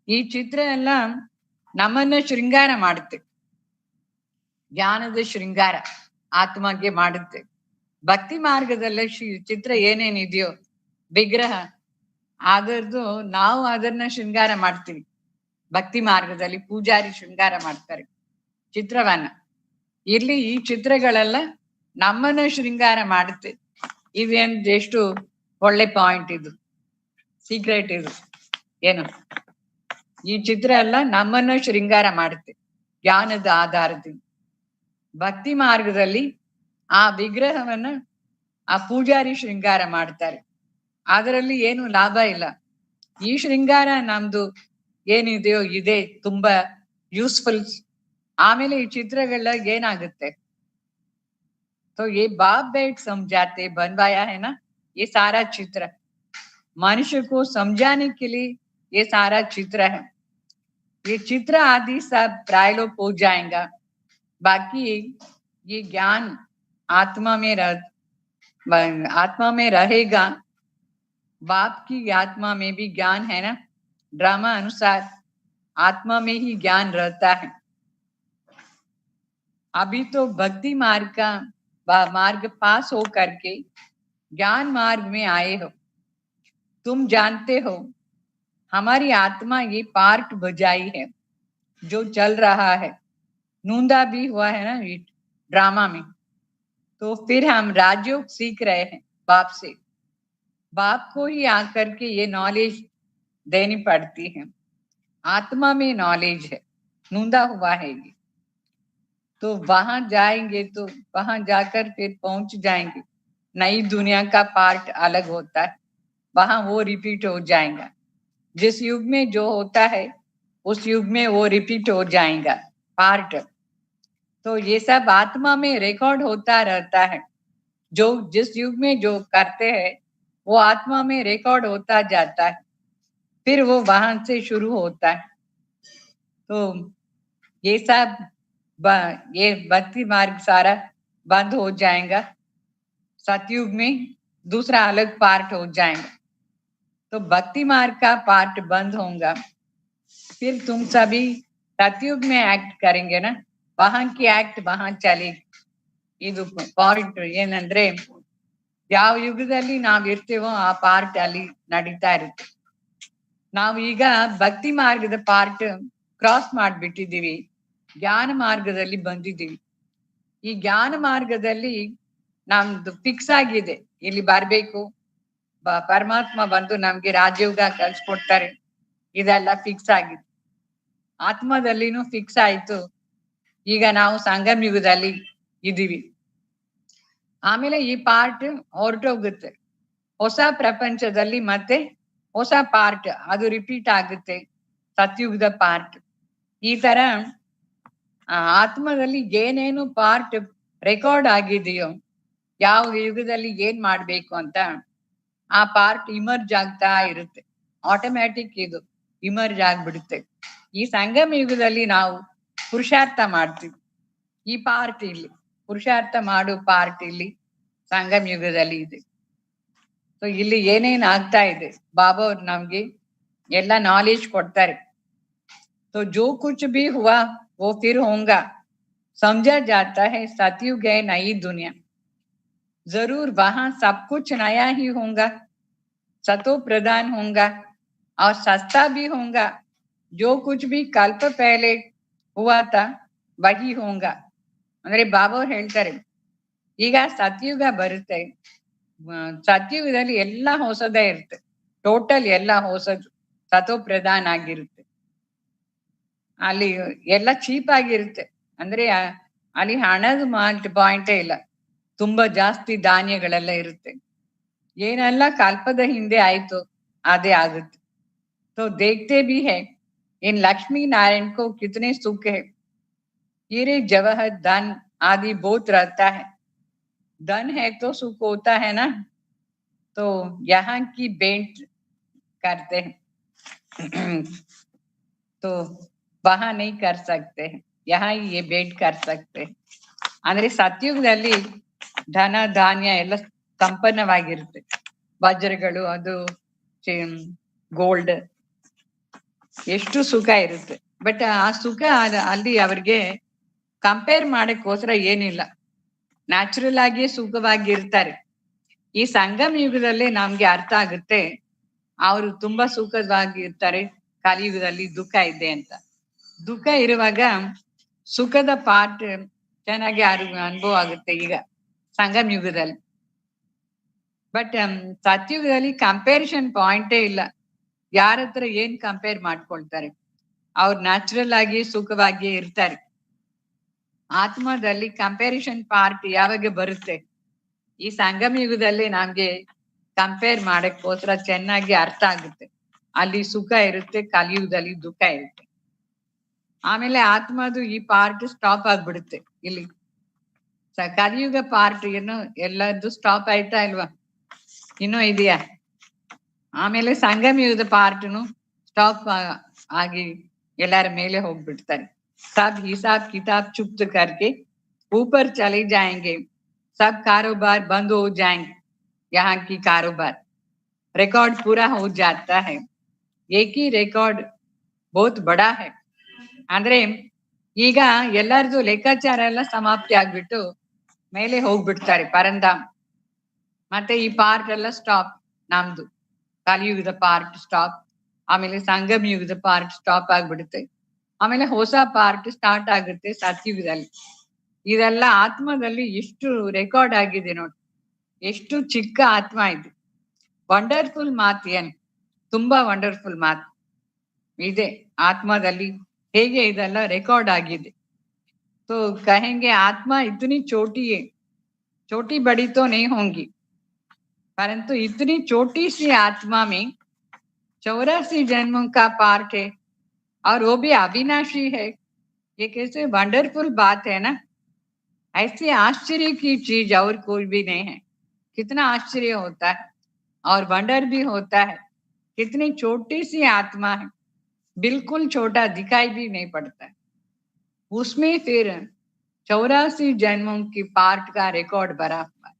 ಈ ಚಿತ್ರ ಎಲ್ಲ ನಮ್ಮನ್ನ ಶೃಂಗಾರ ಮಾಡುತ್ತೆ. ಜ್ಞಾನದ ಶೃಂಗಾರ ಆತ್ಮಗೆ ಮಾಡುತ್ತೆ. ಭಕ್ತಿ ಮಾರ್ಗದಲ್ಲಿ ಚಿತ್ರ ಏನೇನಿದೆಯೋ ವಿಗ್ರಹ ಅದರದ್ದು ನಾವು ಅದನ್ನ ಶೃಂಗಾರ ಮಾಡ್ತೀವಿ. ಭಕ್ತಿ ಮಾರ್ಗದಲ್ಲಿ ಪೂಜಾರಿ ಶೃಂಗಾರ ಮಾಡ್ತಾರೆ ಚಿತ್ರವನ್ನ. ಇಲ್ಲಿ ಈ ಚಿತ್ರಗಳೆಲ್ಲ ನಮ್ಮನ್ನ ಶೃಂಗಾರ ಮಾಡುತ್ತೆ. ಇವೇನ್ ಎಷ್ಟು ಒಳ್ಳೆ ಪಾಯಿಂಟ್, ಇದು ಸೀಕ್ರೆಟ್, ಇದು ಏನು, ಈ ಚಿತ್ರ ಎಲ್ಲ ನಮ್ಮನ್ನ ಶೃಂಗಾರ ಮಾಡುತ್ತೆ ಜ್ಞಾನದ ಆಧಾರದಿಂದ. ಭಕ್ತಿ ಮಾರ್ಗದಲ್ಲಿ ಆ ವಿಗ್ರಹವನ್ನ ಆ ಪೂಜಾರಿ ಶೃಂಗಾರ ಮಾಡ್ತಾರೆ. ಅದರಲ್ಲಿ ಏನು ಲಾಭ ಇಲ್ಲ. ಈ ಶೃಂಗಾರ ನಮ್ದು ಏನಿದೆಯೋ ಇದೆ ತುಂಬಾ ಯೂಸ್ಫುಲ್. ಆಮೇಲೆ ಈ ಚಿತ್ರಗಳ ಏನಾಗುತ್ತೆ, तो ये बाप बैठ समझाते बनवाया है ना ये सारा चित्र, मनुष्य को समझाने के लिए ये सारा चित्र है. ये चित्र आदि सब प्राय लोग हो जाएगा. बाकी ये ज्ञान आत्मा में रहेगा. बाप की आत्मा में भी ज्ञान है ना. ड्रामा अनुसार आत्मा में ही ज्ञान रहता है. अभी तो भक्ति मार्ग का मार्ग पास हो करके ज्ञान मार्ग में आए हो. तुम जानते हो हमारी आत्मा ये पार्ट बजाई है जो चल रहा है. नूंदा भी हुआ है ना ड्रामा में. तो फिर हम राजयोग सीख रहे हैं बाप से. बाप को ही आकर के ये नॉलेज देनी पड़ती है. आत्मा में नॉलेज है, नूंदा हुआ है ये. तो वहां जाएंगे तो वहां जाकर फिर पहुंच जाएंगे. नई दुनिया का पार्ट अलग होता है, वहां वो रिपीट हो जाएगा. जिस युग में जो होता है उस युग में वो रिपीट हो जाएगा पार्ट. तो ये सब आत्मा में रिकॉर्ड होता रहता है. जो जिस युग में जो करते हैं वो आत्मा में रिकॉर्ड होता जाता है. फिर वो वहां से शुरू होता है. तो ये सब ये भक्ति मार्ग सारा बंद हो जाएगा. सतयुग में दूसरा अलग पार्ट हो जाएगा. तो भक्ति मार्ग का पार्ट बंद होगा. फिर तुम सभी सतयुग में एक्ट करेंगे ना, वहां की एक्ट वहां चलेगी. ಇದು ಪಾಯಿಂಟ್ ಏನಂದ್ರೆ, ಯಾವ ಯುಗದಲ್ಲಿ ನಾವ್ ಇರ್ತೀವೋ ಆ ಪಾರ್ಟ್ ಅಲ್ಲಿ ನಡೀತಾ ಇರುತ್ತೆ. ನಾವು ಈಗ ಭಕ್ತಿ ಮಾರ್ಗದ ಪಾರ್ಟ್ ಕ್ರಾಸ್ ಮಾಡ್ಬಿಟ್ಟಿದೀವಿ, ಜ್ಞಾನ ಮಾರ್ಗದಲ್ಲಿ ಬಂದಿದ್ದೀವಿ. ಈ ಜ್ಞಾನ ಮಾರ್ಗದಲ್ಲಿ ನಮ್ದು ಫಿಕ್ಸ್ ಆಗಿದೆ, ಇಲ್ಲಿ ಬರ್ಬೇಕು, ಪರಮಾತ್ಮ ಬಂದು ನಮ್ಗೆ ರಾಜಯೋಗ ಕಲ್ಸ್ಕೊಡ್ತಾರೆ, ಇದೆಲ್ಲ ಫಿಕ್ಸ್ ಆಗಿದೆ. ಆತ್ಮದಲ್ಲಿನೂ ಫಿಕ್ಸ್ ಆಯ್ತು. ಈಗ ನಾವು ಸಂಗಮ ಯುಗದಲ್ಲಿ ಇದೀವಿ. ಆಮೇಲೆ ಈ ಪಾರ್ಟ್ ಹೊರಟೋಗುತ್ತೆ. ಹೊಸ ಪ್ರಪಂಚದಲ್ಲಿ ಮತ್ತೆ ಹೊಸ ಪಾರ್ಟ್ ಅದು ರಿಪೀಟ್ ಆಗುತ್ತೆ, ಸತ್ಯುಗದ ಪಾರ್ಟ್. ಈ ತರ ಆತ್ಮದಲ್ಲಿ ಏನೇನು ಪಾರ್ಟ್ ರೆಕಾರ್ಡ್ ಆಗಿದೆಯೋ, ಯಾವ ಯುಗದಲ್ಲಿ ಏನ್ ಮಾಡ್ಬೇಕು ಅಂತ ಆ ಪಾರ್ಟ್ ಇಮರ್ಜ್ ಆಗ್ತಾ ಇರುತ್ತೆ. ಆಟೋಮ್ಯಾಟಿಕ್ ಇದು ಇಮರ್ಜ್ ಆಗ್ಬಿಡುತ್ತೆ. ಈ ಸಂಗಮ ಯುಗದಲ್ಲಿ ನಾವು ಪುರುಷಾರ್ಥ ಮಾಡ್ತೀವಿ. ಈ ಪಾರ್ಟ್ ಇಲ್ಲಿ ಪುರುಷಾರ್ಥ ಮಾಡೋ ಪಾರ್ಟ್ ಇಲ್ಲಿ ಸಂಗಮ ಯುಗದಲ್ಲಿ ಇದೆ. ಸೊ ಇಲ್ಲಿ ಏನೇನ್ ಆಗ್ತಾ ಇದೆ ಬಾಬಾ ಅವ್ರು ನಮ್ಗೆ ಎಲ್ಲ ನಾಲೆಜ್ ಕೊಡ್ತಾರೆ. तो जो कुछ भी हुआ वो फिर होगा. समझा जाता है सतयुग है नई दुनिया. जरूर वहां सब कुछ नया ही होगा, सतो प्रधान होगा और सस्ता भी होगा. जो कुछ भी कल्प पहले हुआ था वही होगा. ಅಂದ್ರೆ ಬಾಬಾ ಅವ್ರು ಹೇಳ್ತಾರೆ, ಈಗ ಸತ್ಯುಗ ಬರುತ್ತೆ, ಸತ್ಯುಗದಲ್ಲಿ ಎಲ್ಲ ಹೊಸದೇ ಇರುತ್ತೆ, ಟೋಟಲ್ ಎಲ್ಲ ಹೊಸದು, ಸತೋ ಪ್ರಧಾನ ಆಗಿರುತ್ತೆ. ಅಲ್ಲಿ ಎಲ್ಲ ಚೀಪ್ ಆಗಿರುತ್ತೆ. ಅಂದ್ರೆ ಅಲ್ಲಿ ಹಣದ ಪಾಯಿಂಟೇ ಇಲ್ಲ, ತುಂಬಾ ಜಾಸ್ತಿ ಧಾನ್ಯಗಳೆಲ್ಲ ಇರುತ್ತೆ. ಏನೆಲ್ಲ ಕಲ್ಪದ ಹಿಂದೆ ಆಯ್ತು ಅದೇ ಆಗುತ್ತೆ. तो देखते भी है इन लक्ष्मी नारायण को कितने सुख है. हीरे जवाहर धन आदि बहुत रहता है. धन है तो सुख होता है ना. तो यहाँ की भेंट करते हैं तो वहां नहीं कर सकते हैं, यहाँ ही ये भेंट कर सकते हैं. ಅಂದ್ರೆ ಸತ್ಯುಗದಲ್ಲಿ ಧನ ಧಾನ್ಯ ಎಲ್ಲ ಸಂಪನ್ನವಾಗಿರುತ್ತೆ, ವಜ್ರಗಳು, ಅದು ಗೋಲ್ಡ್, ಎಷ್ಟು ಸುಖ ಇರುತ್ತೆ. ಬಟ್ ಆ ಸುಖ ಅಲ್ಲಿ ಅವ್ರಿಗೆ ಕಂಪೇರ್ ಮಾಡಕ್ಕೋಸ್ಕರ ಏನಿಲ್ಲ, ನ್ಯಾಚುರಲ್ ಆಗಿ ಸುಖವಾಗಿ ಇರ್ತಾರೆ. ಈ ಸಂಗಮ ಯುಗದಲ್ಲಿ ನಮ್ಗೆ ಅರ್ಥ ಆಗುತ್ತೆ ಅವರು ತುಂಬಾ ಸುಖವಾಗಿ ಇರ್ತಾರೆ, ಕಲಿಯುಗದಲ್ಲಿ ದುಃಖ ಇದೆ ಅಂತ. ದುಃಖ ಇರುವಾಗ ಸುಖದ ಪಾರ್ಟ್ ಚೆನ್ನಾಗಿ ಅನುಭವ ಆಗುತ್ತೆ ಈಗ ಸಂಗಮ ಯುಗದಲ್ಲಿ. ಬಟ್ ಸತ್ಯುಗದಲ್ಲಿ ಕಂಪ್ಯಾರಿಸನ್ ಪಾಯಿಂಟೇ ಇಲ್ಲ. ಯಾರ ಹತ್ರ ಏನ್ ಕಂಪೇರ್ ಮಾಡ್ಕೊಳ್ತಾರೆ, ಅವ್ರು ನ್ಯಾಚುರಲ್ ಆಗಿ ಸುಖವಾಗಿ ಇರ್ತಾರೆ. ಆತ್ಮದಲ್ಲಿ ಕಂಪ್ಯಾರಿಸನ್ ಪಾರ್ಟ್ ಯಾವಾಗ ಬರುತ್ತೆ, ಈ ಸಂಗಮ ಯುಗದಲ್ಲಿ ನಮ್ಗೆ ಕಂಪೇರ್ ಮಾಡಕ್ಕೋಸ್ಕರ ಚೆನ್ನಾಗಿ ಅರ್ಥ ಆಗುತ್ತೆ. ಅಲ್ಲಿ ಸುಖ ಇರುತ್ತೆ, ಕಲಿಯುಗದಲ್ಲಿ ದುಃಖ ಇರುತ್ತೆ. ಆಮೇಲೆ ಆತ್ಮದು ಈ ಪಾರ್ಟ್ ಸ್ಟಾಪ್ ಆಗ್ಬಿಡುತ್ತೆ ಇಲ್ಲಿ. ಕಲಿಯುಗ ಪಾರ್ಟ್ ಏನು ಎಲ್ಲದ್ದು ಸ್ಟಾಪ್ ಆಯ್ತಾ ಇಲ್ವಾ, ಇನ್ನೂ ಇದೆಯಾ? ಆಮೇಲೆ ಸಂಗಮ ಯುಗದ ಪಾರ್ಟ್ನು ಸ್ಟಾಪ್ ಆಗಿ ಎಲ್ಲರ ಮೇಲೆ ಹೋಗ್ಬಿಡ್ತಾರೆ. सब हिसाब किताब चुप्त करके ऊपर चले जाएंगे, सब कारोबार बंद हो जाएंगे, यहाँ की कारोबार रिकॉर्ड पूरा हो जाता है, एक ही रिकॉर्ड बहुत बड़ा है. ಅಂದ್ರೆ ಈಗ ಎಲ್ಲರದು ಲೆಕ್ಕಾಚಾರ ಎಲ್ಲ ಸಮಾಪ್ತಿ ಆಗ್ಬಿಟ್ಟು ಮೇಲೆ ಹೋಗ್ಬಿಡ್ತಾರೆ ಪರಂಧಾಮ್. ಮತ್ತೆ ಈ ಪಾರ್ಟ್ ಎಲ್ಲ ಸ್ಟಾಪ್, ನಮ್ದು ಕಲಿಯುಗದ ಪಾರ್ಟ್ ಸ್ಟಾಪ್, ಆಮೇಲೆ ಸಂಗಮ ಯುಗದ ಪಾರ್ಟ್ ಸ್ಟಾಪ್ ಆಗ್ಬಿಡುತ್ತೆ. ಆಮೇಲೆ ಹೊಸ ಪಾರ್ಟ್ ಸ್ಟಾರ್ಟ್ ಆಗುತ್ತೆ ಸತ್ಯುಗದಲ್ಲಿ. ಇದೆಲ್ಲ ಆತ್ಮದಲ್ಲಿ ಎಷ್ಟು ರೆಕಾರ್ಡ್ ಆಗಿದೆ ನೋಡಿ, ಎಷ್ಟು ಚಿಕ್ಕ ಆತ್ಮ ಇದೆ. ವಂಡರ್ಫುಲ್ ಮಾತು, ಏನು ತುಂಬಾ ವಂಡರ್ಫುಲ್ ಮಾತು ಇದೆ ಆತ್ಮದಲ್ಲಿ. ಹೇಗೆ ಇದೆಲ್ಲ ರೆಕಾರ್ಡ್ ಆಗಿದೆ. तो कहेंगे आत्मा इतनी छोटी है, छोटी बड़ी तो नहीं होंगी, परंतु इतनी छोटी सी आत्मा में 84 जन्मों का पार्ट है और वो भी अविनाशी है. ये कैसे वंडरफुल बात है ना. ऐसे आश्चर्य की चीज और कोई भी नहीं है. कितना आश्चर्य होता है और वंडर भी होता है. कितनी छोटी सी आत्मा है, बिल्कुल छोटा दिखाई भी नहीं पड़ता है. उसमें फिर 84 जन्मों की पार्ट का रिकॉर्ड भरा हुआ है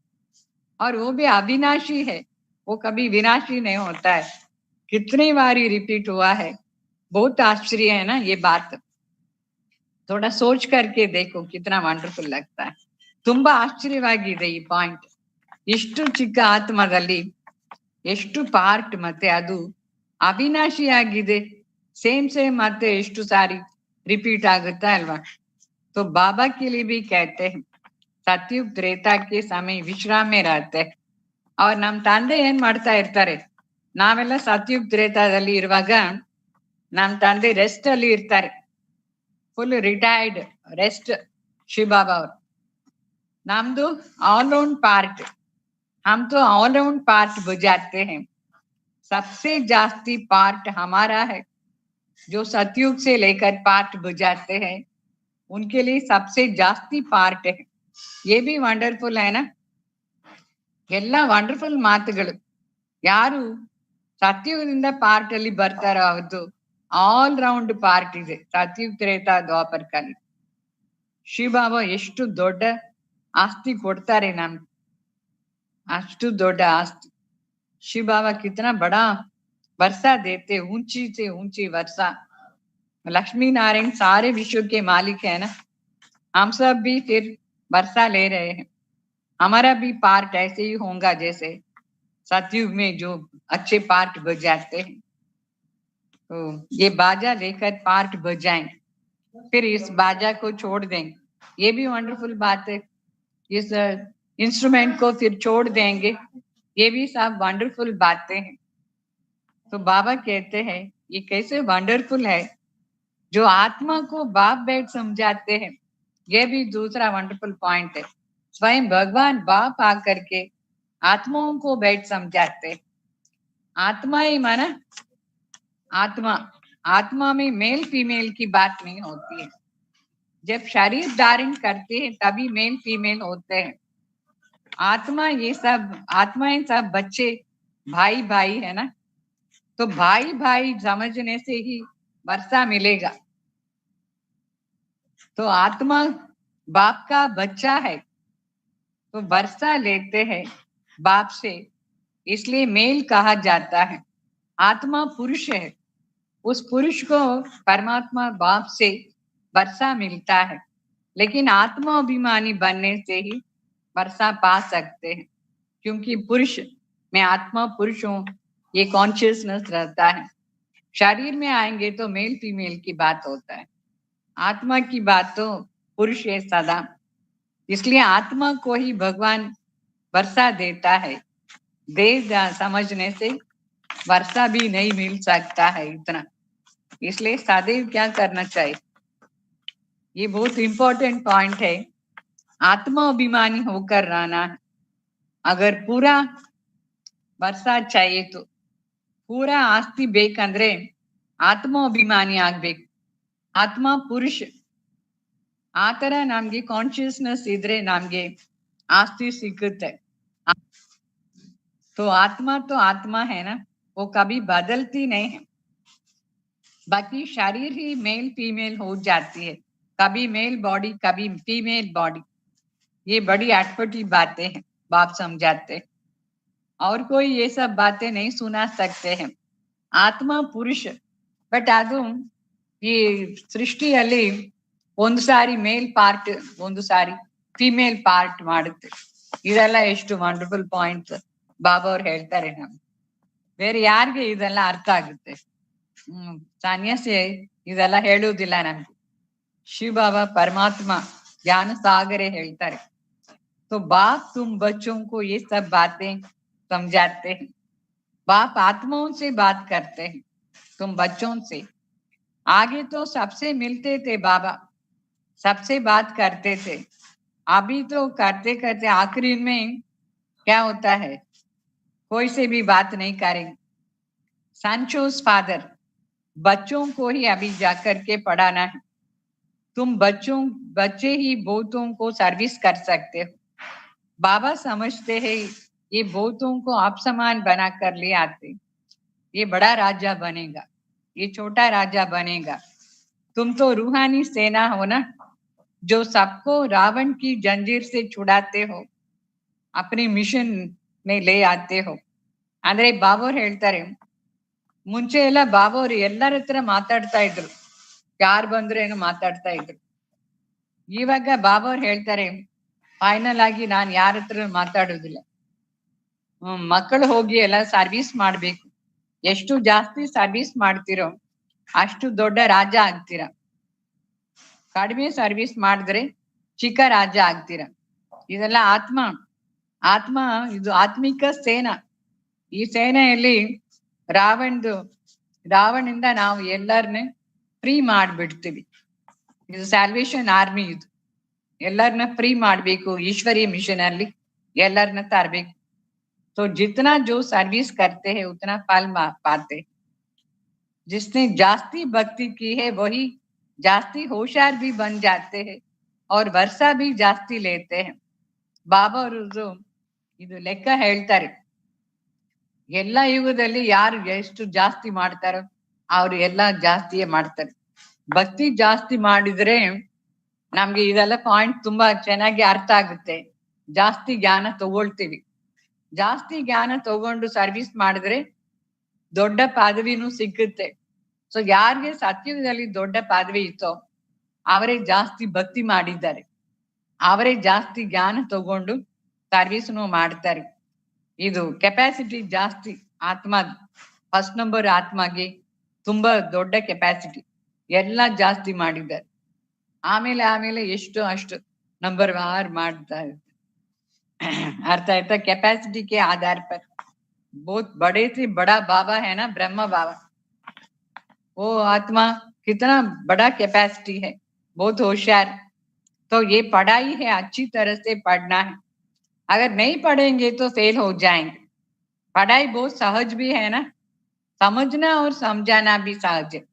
और वो भी अविनाशी है, वो कभी विनाशी नहीं होता है. कितनी बारी रिपीट हुआ है. बहुत आश्चर्य है ना ये बात. थोड़ा सोच करके देखो कितना ವಂಡರ್ಫುಲ್ लगता है. ತುಂಬಾ ಆಶ್ಚರ್ಯವಾಗಿದೆ ಈ ಪಾಯಿಂಟ್. ಇಷ್ಟು ಚಿಕ್ಕ ಆತ್ಮದಲ್ಲಿ ಎಷ್ಟು ಪಾರ್ಟ್, ಮತ್ತೆ ಅದು ಅವಿನಾಶಿ ಆಗಿದೆ. ಸೇಮ್ ಮತ್ತೆ ಎಷ್ಟು ಸಾರಿ ರಿಪೀಟ್ ಆಗುತ್ತಾ ಅಲ್ವಾ. तो बाबा के लिए भी कहते हैं सतयुग त्रेता के समय विश्राम में रहते हैं. ಅವ್ರ ನಮ್ ತಂದೆ ಏನ್ ಮಾಡ್ತಾ ಇರ್ತಾರೆ, ನಾವೆಲ್ಲ ಸತ್ಯುಗ್ ತ್ರೇತಾದಲ್ಲಿ ಇರುವಾಗ ನಮ್ ತಂದೆ ರೆಸ್ಟ್ ಅಲ್ಲಿ ಇರ್ತಾರೆ, ಫುಲ್ ರಿಟೈರ್ಡ್ ರೆಸ್ಟ್. ಶಿವಬಾಬಾ ಅವ್ರು ನಮ್ದು ऑलराउंड पार्ट, हम तो ऑलराउंड पार्ट बुझाते हैं. सबसे जास्ती पार्ट हमारा है. जो सतयुग से लेकर पार्ट बुझाते हैं उनके लिए सबसे जास्ती पार्ट है. ये भी ವಂಡರ್ಫುಲ್ है ना. ಎಲ್ಲ ವಂಡರ್ಫುಲ್ ಮಾತುಗಳು. ಯಾರು ಸತ್ಯುಗದಿಂದ ಪಾರ್ಟ್ ಅಲ್ಲಿ ಬರ್ತಾರೋ ಅವ್ರದ್ದು ಆಲ್ ರೌಂಡ್ ಪಾರ್ಟ್ ಇದೆ ಸತ್ಯುಗ್ ತ್ರೇತಾ ದ್ವಾಪರ್ ಕಾಲಿ. ಶಿವಬಾಬಾ ಎಷ್ಟು ದೊಡ್ಡ ಆಸ್ತಿ ಕೊಡ್ತಾರೆ ನಮ್ಗೆ, ಅಷ್ಟು ದೊಡ್ಡ ಆಸ್ತಿ. शिवबाबा कितना बड़ा वर्षा देते, ऊंची से ऊंची वर्षा. लक्ष्मी नारायण सारे विश्व के मालिक है ना. हम सब भी फिर वर्षा ले रहे हैं. हमारा भी पार्ट ऐसे ही होगा जैसे सतयुग में जो अच्छे पार्ट बजाते हैं. तो ये बाजा लेकर पार्ट बजाएंगे, फिर इस बाजा को छोड़ देंगे. ये भी वंडरफुल बात है. इस इंस्ट्रूमेंट को फिर छोड़ देंगे. ये भी सब वंडरफुल बातें हैं. तो बाबा कहते हैं ये कैसे वंडरफुल है. जो आत्मा को बाप बेट समझाते हैं, ये भी दूसरा वंडरफुल पॉइंट है. स्वयं भगवान बाप आकर के आत्माओं को बेट समझाते हैं. आत्मा ही माना आत्मा, आत्मा में मेल फीमेल की बात नहीं होती है. जब शरीर धारण करते हैं तभी मेल फीमेल होते हैं. आत्मा ये सब आत्माएं सब बच्चे भाई भाई है ना. तो भाई भाई समझने से ही वर्षा मिलेगा. तो आत्मा बाप का बच्चा है तो वर्षा लेते हैं बाप से, इसलिए मेल कहा जाता है। आत्मा पुरुष है, उस पुरुष को परमात्मा बाप से वर्षा मिलता है, लेकिन आत्माभिमानी बनने से ही वर्षा पा सकते हैं, क्योंकि पुरुष में आत्मा पुरुष हूं ये कॉन्शियसनेस रहता है। शरीर में आएंगे तो मेल फीमेल की बात होता है, आत्मा की बात तो पुरुष है सदा, इसलिए आत्मा को ही भगवान वर्षा देता है। देह समझने से वर्षा भी नहीं मिल सकता है इतना, इसलिए सदैव क्या करना चाहिए, ये बहुत इंपॉर्टेंट पॉइंट है। आत्मा अभिमानी होकर रहना है। अगर पूरा वर्षा चाहिए तो पूरा ಆಸ್ತಿ ಬೇಕಂದ್ರೆ ಆತ್ಮಾಭಿಮಾನಿ ಆಗ್ಬೇಕು, ಆತ್ಮ ಪುರುಷ ಆ ತರ ನಮ್ಗೆ ಕಾನ್ಶಿಯಸ್ನೆಸ್ ಇದ್ರೆ ನಮ್ಗೆ ಆಸ್ತಿ ಸಿಕ್ಕುತ್ತೆ। तो आत्मा है ना, वो कभी बदलती नहीं है, बाकी शरीर ही मेल फीमेल हो जाती है, कभी मेल बॉडी कभी फीमेल बॉडी, ये बड़ी अटपटी बातें हैं, बाप समझाते हैं। और कोई ये सब बातें नहीं सुना सकते हैं। ಆತ್ಮ ಪುರುಷ, ಬಟ್ ಅದು ಈ ಸೃಷ್ಟಿಯಲ್ಲಿ ಒಂದು ಸಾರಿ ಮೇಲ್ ಪಾರ್ಟ್ ಒಂದು ಸಾರಿ ಫಿಮೇಲ್ ಪಾರ್ಟ್ ಮಾಡುತ್ತೆ, ಇದೆಲ್ಲ ಎಷ್ಟು ವಂಡರ್ಫುಲ್ ಪಾಯಿಂಟ್ ಬಾಬಾ ಅವ್ರು ಹೇಳ್ತಾರೆ ನಮ್ಗೆ, ಬೇರೆ ಯಾರಿಗೆ ಇದೆಲ್ಲ ಅರ್ಥ ಆಗುತ್ತೆ? ಸನ್ಯಾಸಿ ಇದೆಲ್ಲ ಹೇಳುವುದಿಲ್ಲ ನಮ್ಗೆ, ಶಿವ ಬಾಬಾ ಪರಮಾತ್ಮ ज्ञान सागरे ಹೇಳ್ತಾರೆ। तो बाप तुम बच्चों को ये सब बातें समझाते हैं, बाप आत्माओं से बात करते हैं, तुम बच्चों से। आगे तो सबसे मिलते थे बाबा, सबसे बात करते थे, अभी तो करते करते आखिरी में क्या होता है, कोई से भी बात नहीं करेंगे। सांचोस फादर, बच्चों को ही अभी जाकर के पढ़ाना है, तुम बच्चे ही बहुतों को सर्विस कर सकते हो। बाबा समझते हैं ये बहुतों को आप समान बना कर ले आते, ये बड़ा राजा बनेगा, ये छोटा राजा बनेगा। तुम तो रूहानी सेना हो ना, जो सबको रावण की जंजीर से छुड़ाते हो, अपनी मिशन में ले आते हो। ಅಂದ್ರೆ ಬಾಬೋರ್ ಹೇಳ್ತಾರೆ, ಮುಂಚೆ ಎಲ್ಲ ಬಾಬೋರು ಎಲ್ಲರ ಹತ್ರ ಮಾತಾಡ್ತಾ ಇದ್ರು, ಯಾರು ಬಂದ್ರೇನು ಮಾತಾಡ್ತಾ ಇದ್ರು। ಇವಾಗ ಬಾಬೋರ್ ಹೇಳ್ತಾರೆ ಫೈನಲ್ ಆಗಿ ನಾನು ಯಾರ ಹತ್ರ ಮಾತಾಡೋದಿಲ್ಲ, ಮಕ್ಕಳು ಹೋಗಿ ಎಲ್ಲ ಸರ್ವಿಸ್ ಮಾಡ್ಬೇಕು, ಎಷ್ಟು ಜಾಸ್ತಿ ಸರ್ವಿಸ್ ಮಾಡ್ತಿರೋ ಅಷ್ಟು ದೊಡ್ಡ ರಾಜ ಆಗ್ತೀರಾ, ಕಡಿಮೆ ಸರ್ವಿಸ್ ಮಾಡಿದ್ರೆ ಚಿಕ್ಕ ರಾಜ ಆಗ್ತೀರಾ। ಇದೆಲ್ಲ ಆತ್ಮ ಇದು ಆತ್ಮಿಕ ಸೇನಾ, ಈ ಸೇನೆಯಲ್ಲಿ ರಾವಣಿಂದ ನಾವು ಎಲ್ಲರನ್ನೇ ಫ್ರೀ ಮಾಡ್ಬಿಡ್ತೀವಿ, ಇದು ಸ್ಯಾಲ್ವೇಷನ್ ಆರ್ಮಿ, ಇದು ಎಲ್ಲರನ್ನ ಫ್ರೀ ಮಾಡ್ಬೇಕು, ಈಶ್ವರೀಯ ಮಿಷನ್ ಅಲ್ಲಿ ಎಲ್ಲರನ್ನ ತರಬೇಕು। तो जितना जो सर्विस करते हैं उतना फल पाते हैं। जिसने जास्ती भक्ति की है वही जास्ती होशियार भी बन जाते हैं और वर्षा भी जास्ती लेते हैं। ಬಾಬಾ ಅವರು ಇದು ಲೆಕ್ಕ ಹೇಳ್ತಾರೆ, ಎಲ್ಲ ಯುಗದಲ್ಲಿ ಯಾರು ಎಷ್ಟು ಜಾಸ್ತಿ ಮಾಡ್ತಾರೋ ಅವ್ರು ಎಲ್ಲ ಜಾಸ್ತಿಯೇ ಮಾಡ್ತಾರೆ। ಭಕ್ತಿ ಜಾಸ್ತಿ ಮಾಡಿದ್ರೆ ನಮ್ಗೆ ಇದೆಲ್ಲ ಪಾಯಿಂಟ್ ತುಂಬಾ ಚೆನ್ನಾಗಿ ಅರ್ಥ ಆಗುತ್ತೆ, ಜಾಸ್ತಿ ಜ್ಞಾನ ತಗೊಳ್ತೀವಿ, ಜಾಸ್ತಿ ಜ್ಞಾನ ತಗೊಂಡು ಸರ್ವಿಸ್ ಮಾಡಿದ್ರೆ ದೊಡ್ಡ ಪದವಿನೂ ಸಿಕ್ಕುತ್ತೆ। ಸೊ ಯಾರಿಗೆ ಸತ್ಯದಲ್ಲಿ ದೊಡ್ಡ ಪದವಿ ಇತ್ತೋ ಅವರೇ ಜಾಸ್ತಿ ಭಕ್ತಿ ಮಾಡಿದ್ದಾರೆ, ಅವರೇ ಜಾಸ್ತಿ ಜ್ಞಾನ ತಗೊಂಡು ಸರ್ವಿಸ್ನು ಮಾಡ್ತಾರೆ। ಇದು ಕೆಪಾಸಿಟಿ ಜಾಸ್ತಿ ಆತ್ಮ, ಫಸ್ಟ್ ನಂಬರ್ ಆತ್ಮಗೆ ತುಂಬಾ ದೊಡ್ಡ ಕೆಪಾಸಿಟಿ, ಎಲ್ಲ ಜಾಸ್ತಿ ಮಾಡಿದ್ದಾರೆ, ಆಮೇಲೆ ಎಷ್ಟು ಅಷ್ಟು ನಂಬರ್ ವಾರ್ ಮಾಡ್ತಾ ಇರ್ತಾರೆ। अर्थ आया? कैपेसिटी के आधार पर बहुत बड़े से बड़ा बाबा है ना, ब्रह्मा बाबा, वो आत्मा कितना बड़ा कैपेसिटी है, बहुत होशियार। तो ये पढ़ाई है, अच्छी तरह से पढ़ना है, अगर नहीं पढ़ेंगे तो फेल हो जाएंगे। पढ़ाई बहुत सहज भी है ना, समझना और समझाना भी सहज है,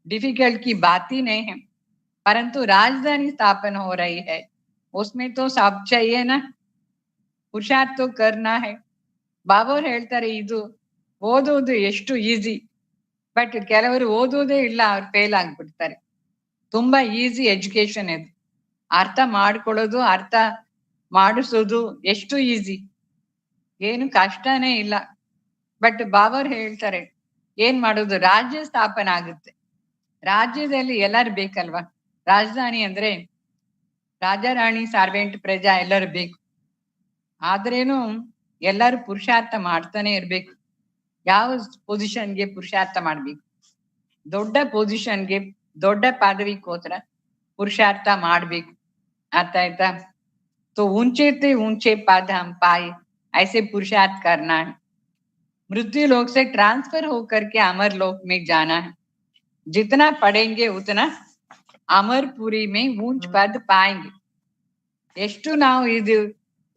डिफिकल्ट की बात ही नहीं है। परंतु राजधानी स्थापन हो रही है, उसमें तो सब चाहिए ना, ಪುರುಷಾರ್ಥ ಕರ್ನಾ ಹೈ। ಬಾಬಾ ಅವ್ರು ಹೇಳ್ತಾರೆ ಇದು ಓದೋದು ಎಷ್ಟು ಈಸಿ, ಬಟ್ ಕೆಲವರು ಓದೋದೇ ಇಲ್ಲ, ಅವ್ರು ಫೇಲ್ ಆಗ್ಬಿಡ್ತಾರೆ। ತುಂಬಾ ಈಸಿ ಎಜುಕೇಶನ್ ಇದು, ಅರ್ಥ ಮಾಡ್ಕೊಳ್ಳೋದು, ಅರ್ಥ ಮಾಡಿಸೋದು ಎಷ್ಟು ಈಸಿ, ಏನು ಕಷ್ಟನೇ ಇಲ್ಲ. ಬಟ್ ಬಾಬರ್ ಹೇಳ್ತಾರೆ ಏನ್ ಮಾಡೋದು, ರಾಜ್ಯ ಸ್ಥಾಪನೆ ಆಗುತ್ತೆ. ರಾಜ್ಯದಲ್ಲಿ ಎಲ್ಲರೂ ಬೇಕಲ್ವಾ? ರಾಜಧಾನಿ ಅಂದ್ರೆ ರಾಜ ರಾಣಿ ಸಾರ್ವೆಂಟ್ ಪ್ರಜಾ ಎಲ್ಲರೂ ಬೇಕು. ಆದ್ರೇನು ಎಲ್ಲರೂ ಪುರುಷಾರ್ಥ ಮಾಡ್ತಾನೆ ಇರ್ಬೇಕು. ಯಾವ ಪೊಸಿಷನ್ಗೆ ಪುರುಷಾರ್ಥ ಮಾಡ್ಬೇಕು? ದೊಡ್ಡ ಪೊಸಿಷನ್ಗೆ, ದೊಡ್ಡ ಪದವಿಗೋಸ್ಕರ ಪುರುಷಾರ್ಥ ಮಾಡ್ಬೇಕು. ಅರ್ಥ ಆಯ್ತಾ? तो ऊंचे से ऊंचे पद हम पाए, ऐसे पुरुषार्थ करना है. मृत्यु लोक से ट्रांसफर होकर के अमर लोक में जाना है. जितना पढ़ेंगे उतना अमरपुरी में ऊंच पद पाएंगे. ಎಷ್ಟು ನಾವು ಇದು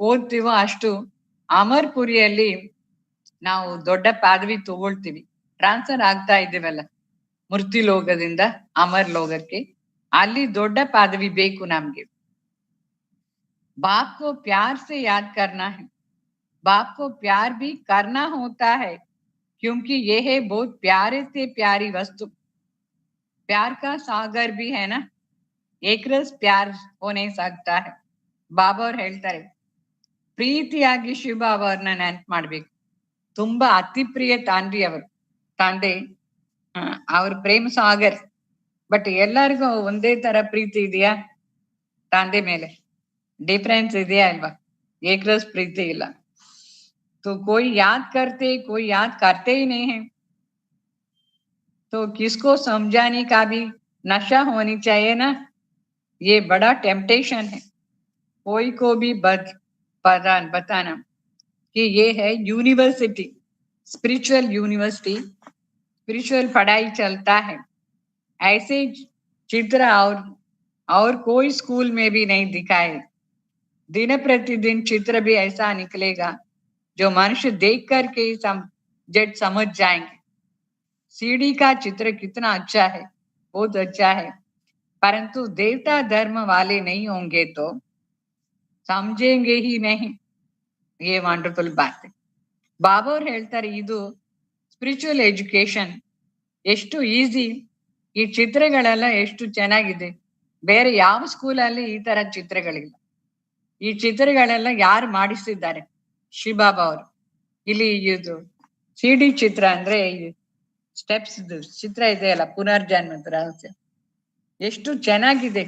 ಓದ್ತೀವೋ ಅಷ್ಟು ಅಮರ್ಪುರಿಯಲ್ಲಿ ನಾವು ದೊಡ್ಡ ಪದವಿ ತಗೊಳ್ತೀವಿ. ಟ್ರಾನ್ಸ್ಫರ್ ಆಗ್ತಾ ಇದ್ದೀವಲ್ಲ ಮೃತ್ಯು ಲೋಕದಿಂದ ಅಮರ್ ಲೋಕಕ್ಕೆ, ಅಲ್ಲಿ ದೊಡ್ಡ ಪದವಿ ಬೇಕು ನಮ್ಗೆ. बाप को प्यार से याद करना है. बाप को प्यार भी करना होता है, क्योंकि ये है बहुत प्यारे से प्यारी वस्तु. प्यार का सागर भी है ना, एक रस प्यार हो नहीं सकता है. ಬಾಬಾ ಅವ್ರು ಹೇಳ್ತಾರೆ ಪ್ರೀತಿಯಾಗಿ ಶಿವಬಾಬಾ ಅವ್ರನ್ನ ನೆನ್ಪು ಮಾಡ್ಬೇಕು. ತುಂಬಾ ಅತಿ ಪ್ರಿಯ ತಾಂಡ್ರಿ ಅವರು, ತಂದೆ, ಅವ್ರ ಪ್ರೇಮ ಸಾಗರ್. ಬಟ್ ಎಲ್ಲರಿಗೂ ಒಂದೇ ತರ ಪ್ರೀತಿ ಇದೆಯಾ? ತಂದೆ ಮೇಲೆ डिफरेंस ಇದೆಯಾ ಅಲ್ವಾ? ಏಕರಸ್ ಪ್ರೀತಿ ಇಲ್ಲ. तो कोई याद करते, कोई याद करते ही नहीं है. तो किसको समझाने का भी नशा होनी चाहिए ना, ये बड़ा टेम्पटेशन है. कोई को भी बताना कि ये है यूनिवर्सिटी, स्पिरिचुअल यूनिवर्सिटी, स्पिरिचुअल पढ़ाई चलता है. ऐसे चित्र और कोई स्कूल में भी नहीं दिखाए. दिन प्रतिदिन चित्र भी ऐसा निकलेगा जो मनुष्य देख करके जट समझ जाएंगे. सीढ़ी का चित्र कितना अच्छा है, बहुत अच्छा है, परंतु देवता धर्म वाले नहीं होंगे तो समझेंगे ही नहीं. ये ವಂಡರ್ಫುಲ್ बात है. ಬಾಬಾ ಅವ್ರು ಹೇಳ್ತಾರೆ ಇದು ಸ್ಪಿರಿಚುವಲ್ ಎಜುಕೇಶನ್ ಎಷ್ಟು ಈಸಿ. ಈ ಚಿತ್ರಗಳೆಲ್ಲ ಎಷ್ಟು ಚೆನ್ನಾಗಿದೆ. ಬೇರೆ ಯಾವ ಸ್ಕೂಲಲ್ಲಿ ಈ ತರ ಚಿತ್ರಗಳಿಲ್ಲ. ಈ ಚಿತ್ರಗಳೆಲ್ಲ ಯಾರು ಮಾಡಿಸಿದ್ದಾರೆ? ಶಿವಬಾಬಾ ಅವರು. ಇಲ್ಲಿ ಇದು ಸಿಡಿ ಚಿತ್ರ ಅಂದ್ರೆ ಸ್ಟೆಪ್ಸ್ ಚಿತ್ರ ಇದೆಯಲ್ಲ, ಪುನರ್ಜನ್ಮದ ರಹಸ್ಯ, ಎಷ್ಟು ಚೆನ್ನಾಗಿದೆ.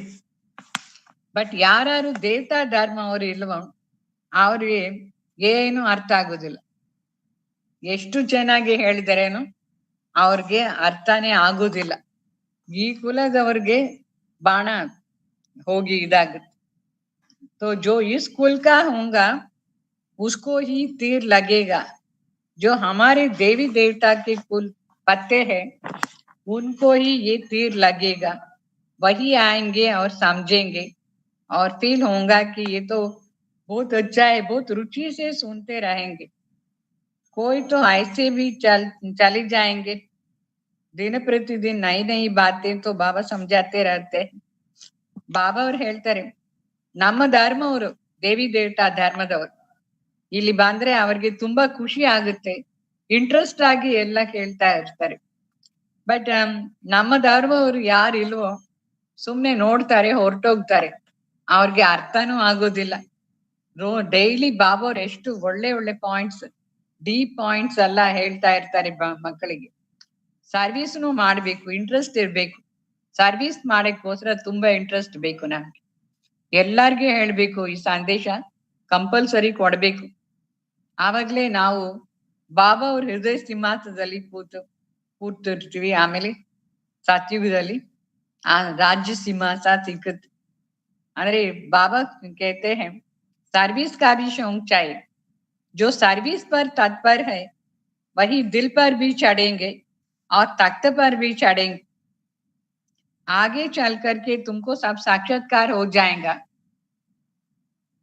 ಬಟ್ ಯಾರು ದೇವತಾ ಧರ್ಮ ಅವರು ಇಲ್ವೋ ಅವ್ರಿಗೆ ಏನು ಅರ್ಥ ಆಗುದಿಲ್ಲ. ಎಷ್ಟು ಚೆನ್ನಾಗಿ ಹೇಳಿದಾರೇನು ಅವ್ರಿಗೆ ಅರ್ಥನೇ ಆಗುದಿಲ್ಲ. ಈ ಕುಲದವ್ರಿಗೆ ಬಾಣ ಹೋಗಿ ಇದಾಗುತ್ತೆ. तो जो इस कुल का होगा उसको ही तीर लगेगा. जो हमारे देवी देवता के कुल पत्ते हैं उनको ही ये तीर लगेगा. वही आएंगे और समझेंगे और फील होगा कि ये तो बहुत अच्छा है, बहुत रुचि से सुनते रहेंगे. कोई तो ऐसे भी चले जाएंगे. दिन प्रतिदिन नई नई बातें तो बाबा समझाते रहते हैं. ಬಾಬಾ ಅವ್ರು ಹೇಳ್ತಾರೆ ನಮ್ಮ ಧರ್ಮವರು, ದೇವಿ ದೇವತಾ ಧರ್ಮದವರು ಇಲ್ಲಿ ಬಂದ್ರೆ ಅವ್ರಿಗೆ ತುಂಬಾ ಖುಷಿ ಆಗುತ್ತೆ, ಇಂಟ್ರೆಸ್ಟ್ ಆಗಿ ಎಲ್ಲ ಕೇಳ್ತಾ ಇರ್ತಾರೆ. ಬಟ್ ನಮ್ಮ ಧರ್ಮವರು ಯಾರು ಇಲ್ವೋ ಸುಮ್ನೆ ನೋಡ್ತಾರೆ, ಹೊರಟೋಗ್ತಾರೆ. ಅವ್ರಿಗೆ ಅರ್ಥನೂ ಆಗೋದಿಲ್ಲ. ಡೈಲಿ ಬಾಬಾ ಅವ್ರು ಎಷ್ಟು ಒಳ್ಳೆ ಒಳ್ಳೆ ಪಾಯಿಂಟ್ಸ್, ಡೀಪ್ ಪಾಯಿಂಟ್ಸ್ ಎಲ್ಲ ಹೇಳ್ತಾ ಇರ್ತಾರೆ ಮಕ್ಕಳಿಗೆ. ಸರ್ವಿಸ್ನು ಮಾಡ್ಬೇಕು, ಇಂಟ್ರೆಸ್ಟ್ ಇರ್ಬೇಕು. ಸರ್ವಿಸ್ ಮಾಡಕ್ಕೋಸ್ಕರ ತುಂಬಾ ಇಂಟ್ರೆಸ್ಟ್ ಬೇಕು ನಮ್ಗೆ. ಎಲ್ಲಾರ್ಗೆ ಹೇಳ್ಬೇಕು, ಈ ಸಂದೇಶ ಕಂಪಲ್ಸರಿ ಕೊಡ್ಬೇಕು. ಆವಾಗ್ಲೇ ನಾವು ಬಾಬಾ ಅವ್ರ ಹೃದಯ ಸಿಂಹಾಸನದಲ್ಲಿ ಕೂತಿರ್ತೀವಿ. ಆಮೇಲೆ ಸತ್ಯುಗದಲ್ಲಿ ಆ ರಾಜ್ಯ ಸಿಂಹಾಸನ ಸಿಕ್ಕುತ್ತೆ. ಅಂದ್ರೆ ಬಾಬಾ कहते हैं सर्विस का भी शौक चाहिए. जो सर्विस पर तत्पर है वही दिल पर भी चढ़ेंगे और तख्त पर भी चढ़ेंगे. आगे चल करके तुमको सब साक्षात्कार हो जाएगा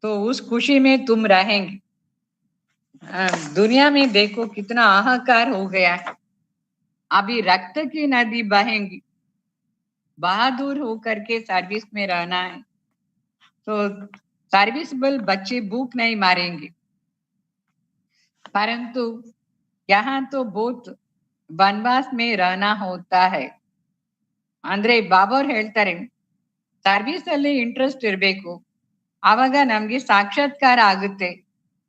तो उस खुशी में तुम रहेंगे. दुनिया में देखो कितना हाहाकार हो गया है. अभी रक्त की नदी बहेंगी. बहादुर होकर के सर्विस में रहना है तो सर्विसबल बच्चे भूख नहीं मारेंगे. परंतु यहाँ तो बहुत वनवास में रहना होता है. ಅಂದ್ರೆ ಬಾಬಾ ಅವ್ರು ಹೇಳ್ತಾರೆ ಸರ್ವಿಸ್ ಅಲ್ಲಿ ಇಂಟ್ರೆಸ್ಟ್ ಇರಬೇಕು. ಆವಾಗ ನಮ್ಗೆ ಸಾಕ್ಷಾತ್ಕಾರ ಆಗುತ್ತೆ.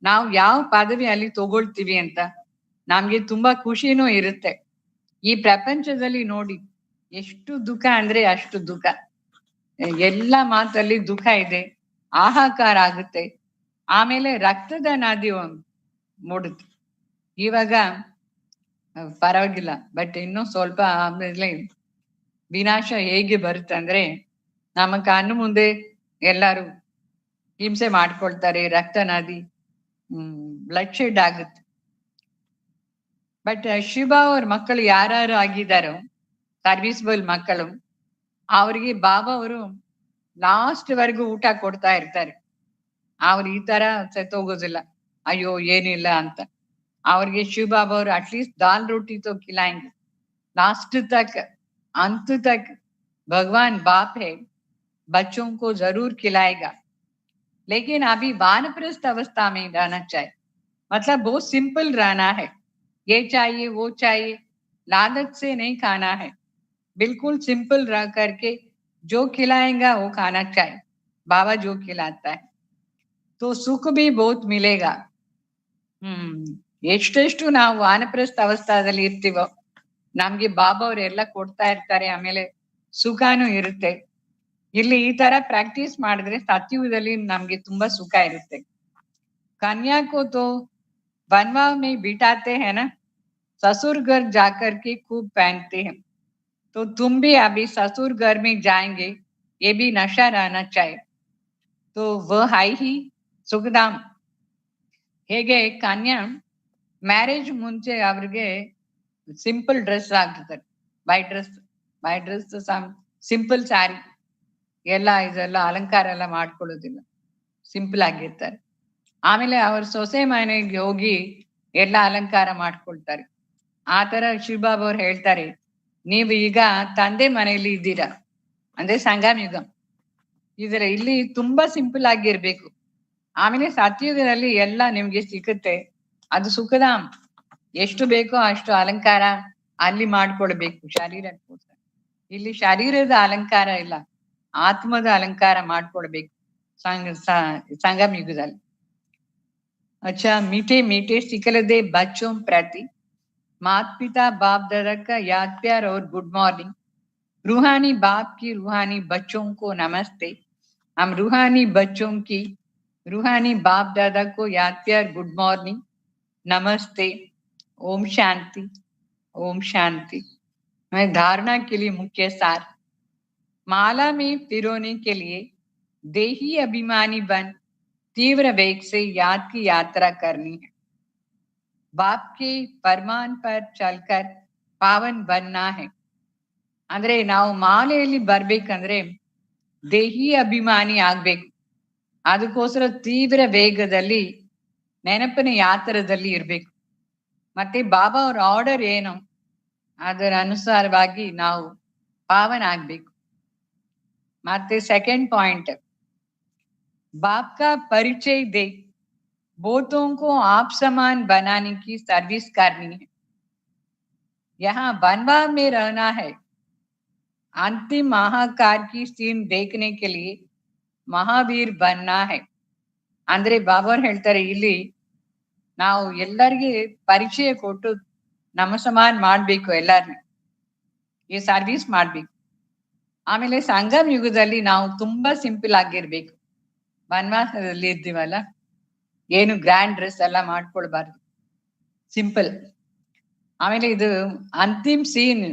ನಾವು ಯಾವ ಪದವಿ ಅಲ್ಲಿ ತಗೊಳ್ತೀವಿ ಅಂತ ನಮ್ಗೆ ತುಂಬಾ ಖುಷಿನೂ ಇರುತ್ತೆ. ಈ ಪ್ರಪಂಚದಲ್ಲಿ ನೋಡಿ ಎಷ್ಟು ದುಃಖ ಅಂದ್ರೆ ಅಷ್ಟು ದುಃಖ. ಎಲ್ಲ ಮಾತಲ್ಲಿ ದುಃಖ ಇದೆ, ಹಾಹಾಕಾರ ಆಗುತ್ತೆ. ಆಮೇಲೆ ರಕ್ತದ ನದಿ ಮೂಡುತ್ತೆ. ಇವಾಗ ಪರವಾಗಿಲ್ಲ, ಬಟ್ ಇನ್ನೂ ಸ್ವಲ್ಪ ಆಮೇಲೆ ವಿನಾಶ ಹೇಗೆ ಬರುತ್ತೆ ಅಂದ್ರೆ ನಮ್ಮ ಕಣ್ಣು ಮುಂದೆ ಎಲ್ಲರೂ ಹಿಂಸೆ ಮಾಡ್ಕೊಳ್ತಾರೆ, ರಕ್ತ ನದಿ ಬ್ಲಡ್ ಶೆಡ್ ಆಗುತ್ತೆ. ಬಟ್ ಶಿವ ಅವ್ರ ಮಕ್ಕಳು ಯಾರು ಆಗಿದ್ದಾರೋ ಸರ್ವಿಸಬಲ್ ಮಕ್ಕಳು, ಅವ್ರಿಗೆ ಬಾಬಾ ಅವರು ಲಾಸ್ಟ್ ವರೆಗೂ ಊಟ ಕೊಡ್ತಾ ಇರ್ತಾರೆ. ಅವ್ರು ಈ ತರ ಸತ್ತೋಗೋದಿಲ್ಲ, ಅಯ್ಯೋ ಏನಿಲ್ಲ ಅಂತ. ಅವ್ರಿಗೆ ಶಿವ ಬಾಬಾ ಅವರು ಅಟ್ಲೀಸ್ಟ್ दाल रोटी तो खिलाएंगे लास्ट तक, अंत तक। भगवान बाप है, बच्चों को जरूर खिलाएगा, लेकिन अभी वानप्रस्थ अवस्था में रहना चाहिए। मतलब बहुत सिंपल रहना है, ये चाहिए वो चाहिए, लालच से नहीं खाना है। बिल्कुल सिंपल रह करके जो खिलाएगा वो खाना चाहिए, बाबा जो खिलाता है तो सुख भी बहुत मिलेगा। ಎಷ್ಟೆಷ್ಟು ನಾವು ವಾನಪ್ರಸ್ಥ ಅವಸ್ಥಾದಲ್ಲಿ ಇರ್ತೀವೋ ನಮ್ಗೆ ಬಾಬಾ ಅವ್ರು ಎಲ್ಲ ಕೊಡ್ತಾ ಇರ್ತಾರೆ, ಆಮೇಲೆ ಸುಖನೂ ಇರುತ್ತೆ. ಇಲ್ಲಿ ಈ ತರ ಪ್ರಾಕ್ಟೀಸ್ ಮಾಡಿದ್ರೆ ಸತ್ಯುಗದಲ್ಲಿ ನಮ್ಗೆ ತುಂಬಾ ಸುಖ ಇರುತ್ತೆ. कन्या को तो बनवा में बिठाते हैं ना, ससुर घर जाकर के खूब पहनते हैं। तो तुम भी अभी ससुर घर में जाएंगे, ये भी नशा रहना चाहिए। तो वह है ही सुखधाम। ಹೇಗೆ ಕನ್ಯಾ ಮ್ಯಾರೇಜ್ ಮುಂಚೆ ಅವ್ರಿಗೆ ಸಿಂಪಲ್ ಡ್ರೆಸ್ ಹಾಕ್ತಾರೆ, ವೈಟ್ ಡ್ರೆಸ್ ಸಿಂಪಲ್ ಸ್ಯಾರಿ, ಇದೆಲ್ಲ ಅಲಂಕಾರ ಎಲ್ಲ ಮಾಡ್ಕೊಳ್ಳೋದಿಲ್ಲ, ಸಿಂಪಲ್ ಆಗಿರ್ತಾರೆ. ಆಮೇಲೆ ಅವ್ರ ಸೊಸೆ ಮನೆಗೆ ಹೋಗಿ ಎಲ್ಲ ಅಲಂಕಾರ ಮಾಡ್ಕೊಳ್ತಾರೆ. ಆ ತರ ಶಿವಬಾಬಾ ಅವ್ರು ಹೇಳ್ತಾರೆ, ನೀವು ಈಗ ತಂದೆ ಮನೆಯಲ್ಲಿ ಇದ್ದೀರಾ ಅಂದ್ರೆ ಸಂಗಮ ಯುಗ, ಇಲ್ಲಿ ತುಂಬಾ ಸಿಂಪಲ್ ಆಗಿರ್ಬೇಕು. ಆಮೇಲೆ ಸತ್ಯುಗದಲ್ಲಿ ಎಲ್ಲ ನಿಮ್ಗೆ ಸಿಗುತ್ತೆ, ಅದು ಸುಖಧಾಮ್. ಎಷ್ಟು ಬೇಕೋ ಅಷ್ಟು ಅಲಂಕಾರ ಅಲ್ಲಿ ಮಾಡ್ಕೊಳ್ಬೇಕು ಶರೀರಕ್ಕೋಸ್ಕರ. ಇಲ್ಲಿ ಶರೀರದ ಅಲಂಕಾರ ಇಲ್ಲ, ಆತ್ಮದ ಅಲಂಕಾರ ಮಾಡ್ಕೊಳ್ಬೇಕು ಸಂಗಮ ಯುಗದಲ್ಲಿ. अच्छा, मीठे मीठे सिकलदे बच्चों प्रति माता पिता बाप दादा का याद प्यार और गुड मॉर्निंग। रूहानी बाप की रूहानी बच्चों को नमस्ते। हम रूहानी बच्चों की रूहानी बाप दादा को याद प्यार गुड मॉर्निंग, नमस्ते, ओम शांति, ओम शांति। मैं धारणा के लिए मुख्य सार, माला में पिरोने के लिए देही अभिमानी बन तीव्र वेग से याद की यात्रा करनी है। बाप के फरमान पर चलकर पावन बनना है। ಅಂದ್ರೆ ನಾವು ಮಾಲೆಯಲ್ಲಿ ಬರ್ಬೇಕಂದ್ರೆ ದೇಹಿ ಅಭಿಮಾನಿ ಆಗ್ಬೇಕು. ಅದಕ್ಕೋಸ್ಕರ ತೀವ್ರ ವೇಗದಲ್ಲಿ ನೆನಪಿನ ಯಾತ್ರದಲ್ಲಿ ಇರ್ಬೇಕು. ಮತ್ತೆ ಬಾಬಾ ಅವ್ರ ಆರ್ಡರ್ ಏನು ಅದರ ಅನುಸಾರವಾಗಿ ನಾವು ಪಾವನ ಆಗ್ಬೇಕು. ಮತ್ತೆ ಸೆಕೆಂಡ್ ಪಾಯಿಂಟ್, बाप का परिचय दे बहुतों को आप समान बनाने की सर्विस करनी है। यहाँ बनवा में रहना है, अंतिम महाकार की सीन देखने के लिए महावीर बनना है। ಅಂದ್ರೆ ಬಾಬಾ ಹೇಳ್ತಾರೆ, ಇಲ್ಲಿ ನಾವು ಎಲ್ಲರಿಗೆ ಪರಿಚಯ ಕೊಟ್ಟು ನಮ್ಮ ಸಮಾನ ಮಾಡ್ಬೇಕು, ಎಲ್ಲಾರ್ನ ಈ ಸರ್ವಿಸ್ ಮಾಡ್ಬೇಕು. ಆಮೇಲೆ ಸಂಗಮ ಯುಗದಲ್ಲಿ ನಾವು ತುಂಬಾ ಸಿಂಪಲ್ ಆಗಿರ್ಬೇಕು. ವನವಾಸದಲ್ಲಿ ಇದ್ದೀವಲ್ಲ, ಏನು ಗ್ರ್ಯಾಂಡ್ ಡ್ರೆಸ್ ಎಲ್ಲ ಮಾಡ್ಕೊಳ್ಬಾರ್ದು, ಸಿಂಪಲ್. ಆಮೇಲೆ ಇದು ಅಂತಿಮ್ ಸೀನ್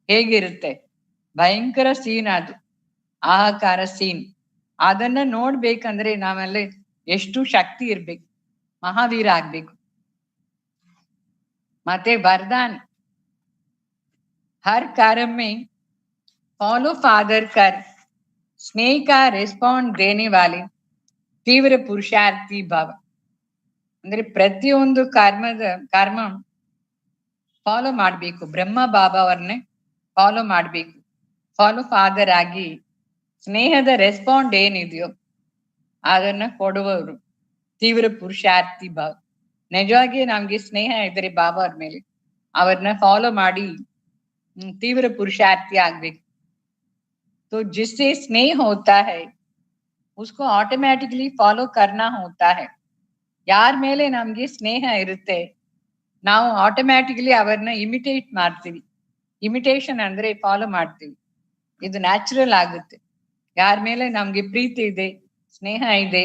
ಹೇಗಿರುತ್ತೆ, ಭಯಂಕರ ಸೀನ್, ಅದು ಆಹಾಕಾರ ಸೀನ್. ಅದನ್ನ ನೋಡ್ಬೇಕಂದ್ರೆ ನಾವಲ್ಲಿ ಎಷ್ಟು ಶಕ್ತಿ ಇರ್ಬೇಕು, ಮಹಾವೀರ ಆಗ್ಬೇಕು. ಮತ್ತೆ वरदान, हर कार्य में फॉलो फादर कर स्नेह का रिस्पॉन्ड देने वाले ತೀವ್ರ ಪುರುಷಾರ್ಥಿ ಭಾವ. ಅಂದ್ರೆ ಪ್ರತಿಯೊಂದು ಕರ್ಮ ಫಾಲೋ ಮಾಡ್ಬೇಕು, ಬ್ರಹ್ಮ ಬಾಬಾ ಅವ್ರನ್ನೇ ಫಾಲೋ ಮಾಡ್ಬೇಕು. ಫಾಲೋ ಫಾದರ್ ಆಗಿ ಸ್ನೇಹದ ರೆಸ್ಪಾಂಡ್ ಏನಿದೆಯೋ ಅದನ್ನ ಕೊಡುವವರು ತೀವ್ರ ಪುರುಷಾರ್ಥಿ ಭಾವ. ನಿಜವಾಗಿ ನಮ್ಗೆ ಸ್ನೇಹ ಇದ್ರೆ ಬಾಬಾ ಅವ್ರ ಮೇಲೆ, ಅವ್ರನ್ನ ಫಾಲೋ ಮಾಡಿ ತೀವ್ರ ಪುರುಷಾರ್ಥಿ ಆಗ್ಬೇಕು. तो जिससे स्नेह होता है उसको ಆಟೋಮ್ಯಾಟಿಕಲಿ ಫಾಲೋ करना होता है. ಯಾರ ಮೇಲೆ ನಮ್ಗೆ ಸ್ನೇಹ ಇರುತ್ತೆ ನಾವು ಆಟೋಮ್ಯಾಟಿಕಲಿ ಅವರನ್ನ ಇಮಿಟೇಟ್ ಮಾಡ್ತೀವಿ. ಇಮಿಟೇಷನ್ ಅಂದ್ರೆ ಫಾಲೋ ಮಾಡ್ತೀವಿ. ಇದು ನ್ಯಾಚುರಲ್ ಆಗುತ್ತೆ. ಯಾರ ಮೇಲೆ ನಮ್ಗೆ ಪ್ರೀತಿ ಇದೆ ಸ್ನೇಹ ಇದೆ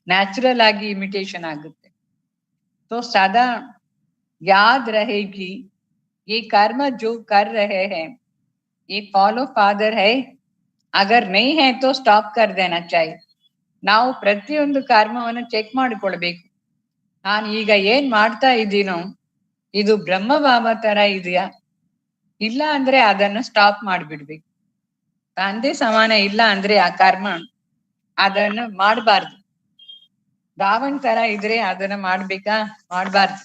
न्याचुरल आगे इमिटेशन आगुते. तो सदा याद रहे कि ये कर्म जो कर रहे हैं ये फॉलो फादर है, अगर नहीं है तो स्टॉप कर देना चाहिए. ನಾವು ಪ್ರತಿಯೊಂದು ಕರ್ಮವನ್ನು ಚೆಕ್ ಮಾಡಿಕೊಳ್ಬೇಕು. ನಾನು ಈಗ ಏನ್ ಮಾಡ್ತಾ ಇದ್ದೀನೋ ಇದು ಬ್ರಹ್ಮ ಬಾಬಾ ತರ ಇದೆಯಾ ಇಲ್ಲ ಅಂದ್ರೆ ಅದನ್ನು ಸ್ಟಾಪ್ ಮಾಡಿಬಿಡ್ಬೇಕು. ತಂದೆ ಸಮಾನ ಇಲ್ಲ ಅಂದ್ರೆ ಆ ಕರ್ಮ ಅದನ್ನು ಮಾಡಬಾರ್ದು. ರಾವಣ್ ತರ ಇದ್ರೆ ಅದನ್ನ ಮಾಡ್ಬೇಕಾ ಮಾಡಬಾರ್ದು.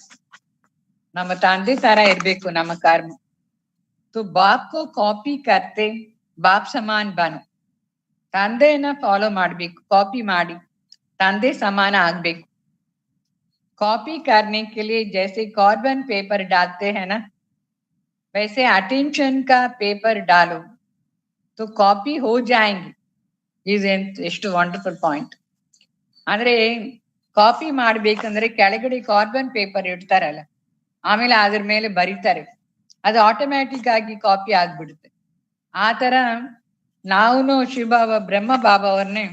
ನಮ್ಮ ತಂದೆ ತರ ಇರ್ಬೇಕು ನಮ್ಮ ಕರ್ಮ. तो बाप को कॉपी करते बाप समान बनो. ತಂದೆಯನ್ನ ಫಾಲೋ ಮಾಡ್ಬೇಕು. ಕಾಪಿ ಮಾಡಿ ತಂದೆ ಸಮಾನ ಆಗ್ಬೇಕು. कॉपी करने के लिए जैसे कार्बन पेपर डालते हैं ना वैसे अटेंशन का पेपर डालो तो कॉपी हो जाएंगे. ಎಷ್ಟು ವಂಡರ್ಫುಲ್ ಪಾಯಿಂಟ್. ಅಂದ್ರೆ ಕಾಪಿ ಮಾಡ್ಬೇಕಂದ್ರೆ ಕೆಳಗಡೆ ಕಾರ್ಬನ್ ಪೇಪರ್ ಇಡ್ತಾರಲ್ಲ ಆಮೇಲೆ ಅದ್ರ ಮೇಲೆ ಬರೀತಾರೆ ಅದು ಆಟೋಮ್ಯಾಟಿಕ್ ಆಗಿ ಕಾಪಿ ಆಗ್ಬಿಡುತ್ತೆ. ಆ ತರ ನಾವು ಶಿವಬಾಬಾ ಬ್ರಹ್ಮ ಬಾಬಾ ಅವ್ರನ್ನೇ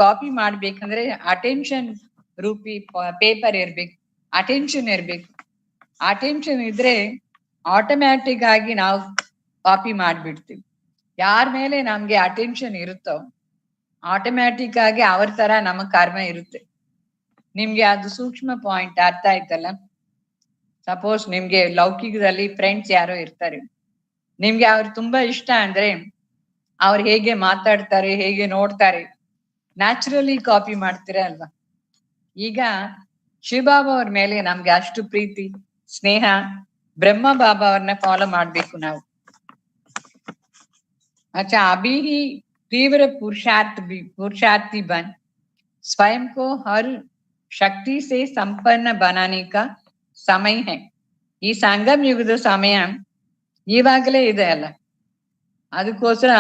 ಕಾಪಿ ಮಾಡ್ಬೇಕಂದ್ರೆ ಅಟೆನ್ಷನ್ ರೂಪಿ ಪೇಪರ್ ಇರ್ಬೇಕು. ಅಟೆನ್ಷನ್ ಇರ್ಬೇಕು. ಅಟೆನ್ಷನ್ ಇದ್ರೆ ಆಟೋಮ್ಯಾಟಿಕ್ ಆಗಿ ನಾವು ಕಾಪಿ ಮಾಡ್ಬಿಡ್ತೀವಿ. ಯಾರ ಮೇಲೆ ನಮ್ಗೆ ಅಟೆನ್ಷನ್ ಇರುತ್ತೋ ಆಟೋಮ್ಯಾಟಿಕ್ ಆಗಿ ಅವ್ರ ತರ ನಮ್ಮ ಕರ್ಮ ಇರುತ್ತೆ. ನಿಮ್ಗೆ ಅದು ಸೂಕ್ಷ್ಮ ಪಾಯಿಂಟ್ ಅರ್ಥ ಆಯ್ತಲ್ಲ. ಸಪೋಸ್ ನಿಮ್ಗೆ ಲೌಕಿಕದಲ್ಲಿ ಫ್ರೆಂಡ್ಸ್ ಯಾರೋ ಇರ್ತಾರೆ, ನಿಮ್ಗೆ ಅವ್ರು ತುಂಬಾ ಇಷ್ಟ ಅಂದ್ರೆ ಅವ್ರು ಹೇಗೆ ಮಾತಾಡ್ತಾರೆ ಹೇಗೆ ನೋಡ್ತಾರೆ ನ್ಯಾಚುರಲಿ ಕಾಪಿ ಮಾಡ್ತೀರಾ ಅಲ್ವಾ. ಈಗ ಶಿವಬಾಬಾ ಅವ್ರ ಮೇಲೆ ನಮ್ಗೆ ಅಷ್ಟು ಪ್ರೀತಿ ಸ್ನೇಹ ಬ್ರಹ್ಮ ಬಾಬಾ ಅವ್ರನ್ನ ಫಾಲೋ ಮಾಡ್ಬೇಕು ನಾವು. अच्छा अभी ही तीव्र पुरुषार्थी बन स्वयं को हर शक्ति से संपन्न बनाने का समय है. ಈ ಸಂಗಮ ಯುಗದ ಸಮಯ ಇವಾಗಲೇ ಇದೆ ಅಲ್ಲ. ಅದಕ್ಕೋಸ್ಕರ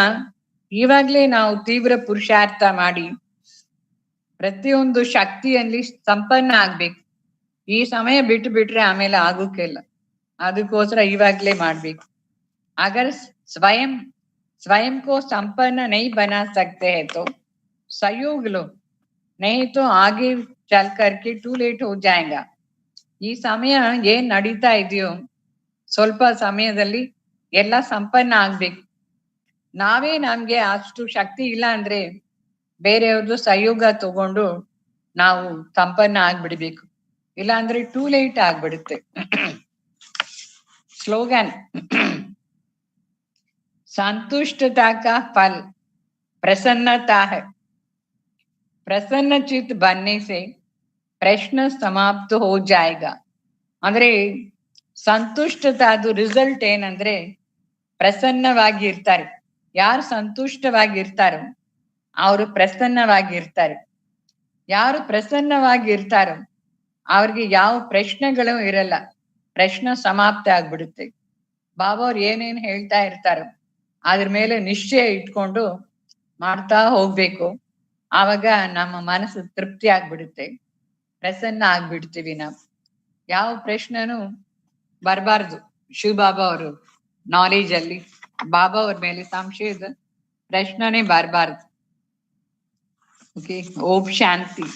ಇವಾಗಲೇ ನಾವು ತೀವ್ರ ಪುರುಷಾರ್ಥ ಮಾಡಿ ಪ್ರತಿಯೊಂದು ಶಕ್ತಿಯಲ್ಲಿ ಸಂಪನ್ನ ಆಗ್ಬೇಕು. ಈ ಸಮಯ ಬಿಟ್ಟು ಬಿಟ್ರೆ ಆಮೇಲೆ ಆಗೋಕ್ಕಿಲ್ಲ. ಅದಕ್ಕೋಸ್ಕರ ಇವಾಗಲೇ ಮಾಡ್ಬೇಕು. अगर स्वयं को संपन्न नहीं बना सकते हैं तो सहयोग लो, नहीं तो आगे चल करके टू लेट हो जाएगा. ಈ ಸಮಯ ಏನ್ ನಡೀತಾ ಇದೆಯೋ ಸ್ವಲ್ಪ ಸಮಯದಲ್ಲಿ ಎಲ್ಲ ಸಂಪನ್ನ ಆಗ್ಬೇಕು. ನಾವೇ ನಮ್ಗೆ ಅಷ್ಟು ಶಕ್ತಿ ಇಲ್ಲ ಅಂದ್ರೆ ಬೇರೆಯವ್ರದ್ದು ಸಹಯೋಗ ತಗೊಂಡು ನಾವು ಸಂಪನ್ನ ಆಗ್ಬಿಡ್ಬೇಕು. ಇಲ್ಲ ಅಂದ್ರೆ ಟೂ ಲೇಟ್ ಆಗ್ಬಿಡುತ್ತೆ. ಸ್ಲೋಗನ್ संतुष्टता का फल प्रसन्नता है. प्रसन्न चित्त बनने से प्रश्न समाप्त हो जाएगा. ಅಂದ್ರೆ ಸಂತುಷ್ಟತಾದು ರಿಸಲ್ಟ್ ಏನಂದ್ರೆ ಪ್ರಸನ್ನವಾಗಿರ್ತಾರೆ. ಯಾರು ಸಂತುಷ್ಟವಾಗಿರ್ತಾರೋ ಅವರು ಪ್ರಸನ್ನವಾಗಿರ್ತಾರೆ. ಯಾರು ಪ್ರಸನ್ನವಾಗಿರ್ತಾರೋ ಅವ್ರಿಗೆ ಯಾವ ಪ್ರಶ್ನೆಗಳು ಇರಲ್ಲ. ಪ್ರಶ್ನೆ ಸಮಾಪ್ತ ಆಗ್ಬಿಡುತ್ತೆ. ಬಾಬಾ ಅವ್ರು ಏನೇನ್ ಹೇಳ್ತಾ ಇರ್ತಾರೋ ಅದ್ರ ಮೇಲೆ ನಿಶ್ಚಯ ಇಟ್ಕೊಂಡು ಮಾಡ್ತಾ ಹೋಗ್ಬೇಕು. ಆವಾಗ ನಮ್ಮ ಮನಸ್ಸು ತೃಪ್ತಿ ಆಗ್ಬಿಡುತ್ತೆ. ಪ್ರಸನ್ನ ಆಗ್ಬಿಡ್ತೀವಿ ನಾವು. ಯಾವ ಪ್ರಶ್ನೆನೂ ಬರಬಾರ್ದು. ಶಿವಬಾಬಾ ಅವರು ನಾಲೆಜ್ ಅಲ್ಲಿ ಬಾಬಾ ಅವ್ರ ಮೇಲೆ ಸಂಶಯದ ಪ್ರಶ್ನೆನೇ ಬರಬಾರ್ದು. ಓಕೆ. ಓಂ ಶಾಂತಿ.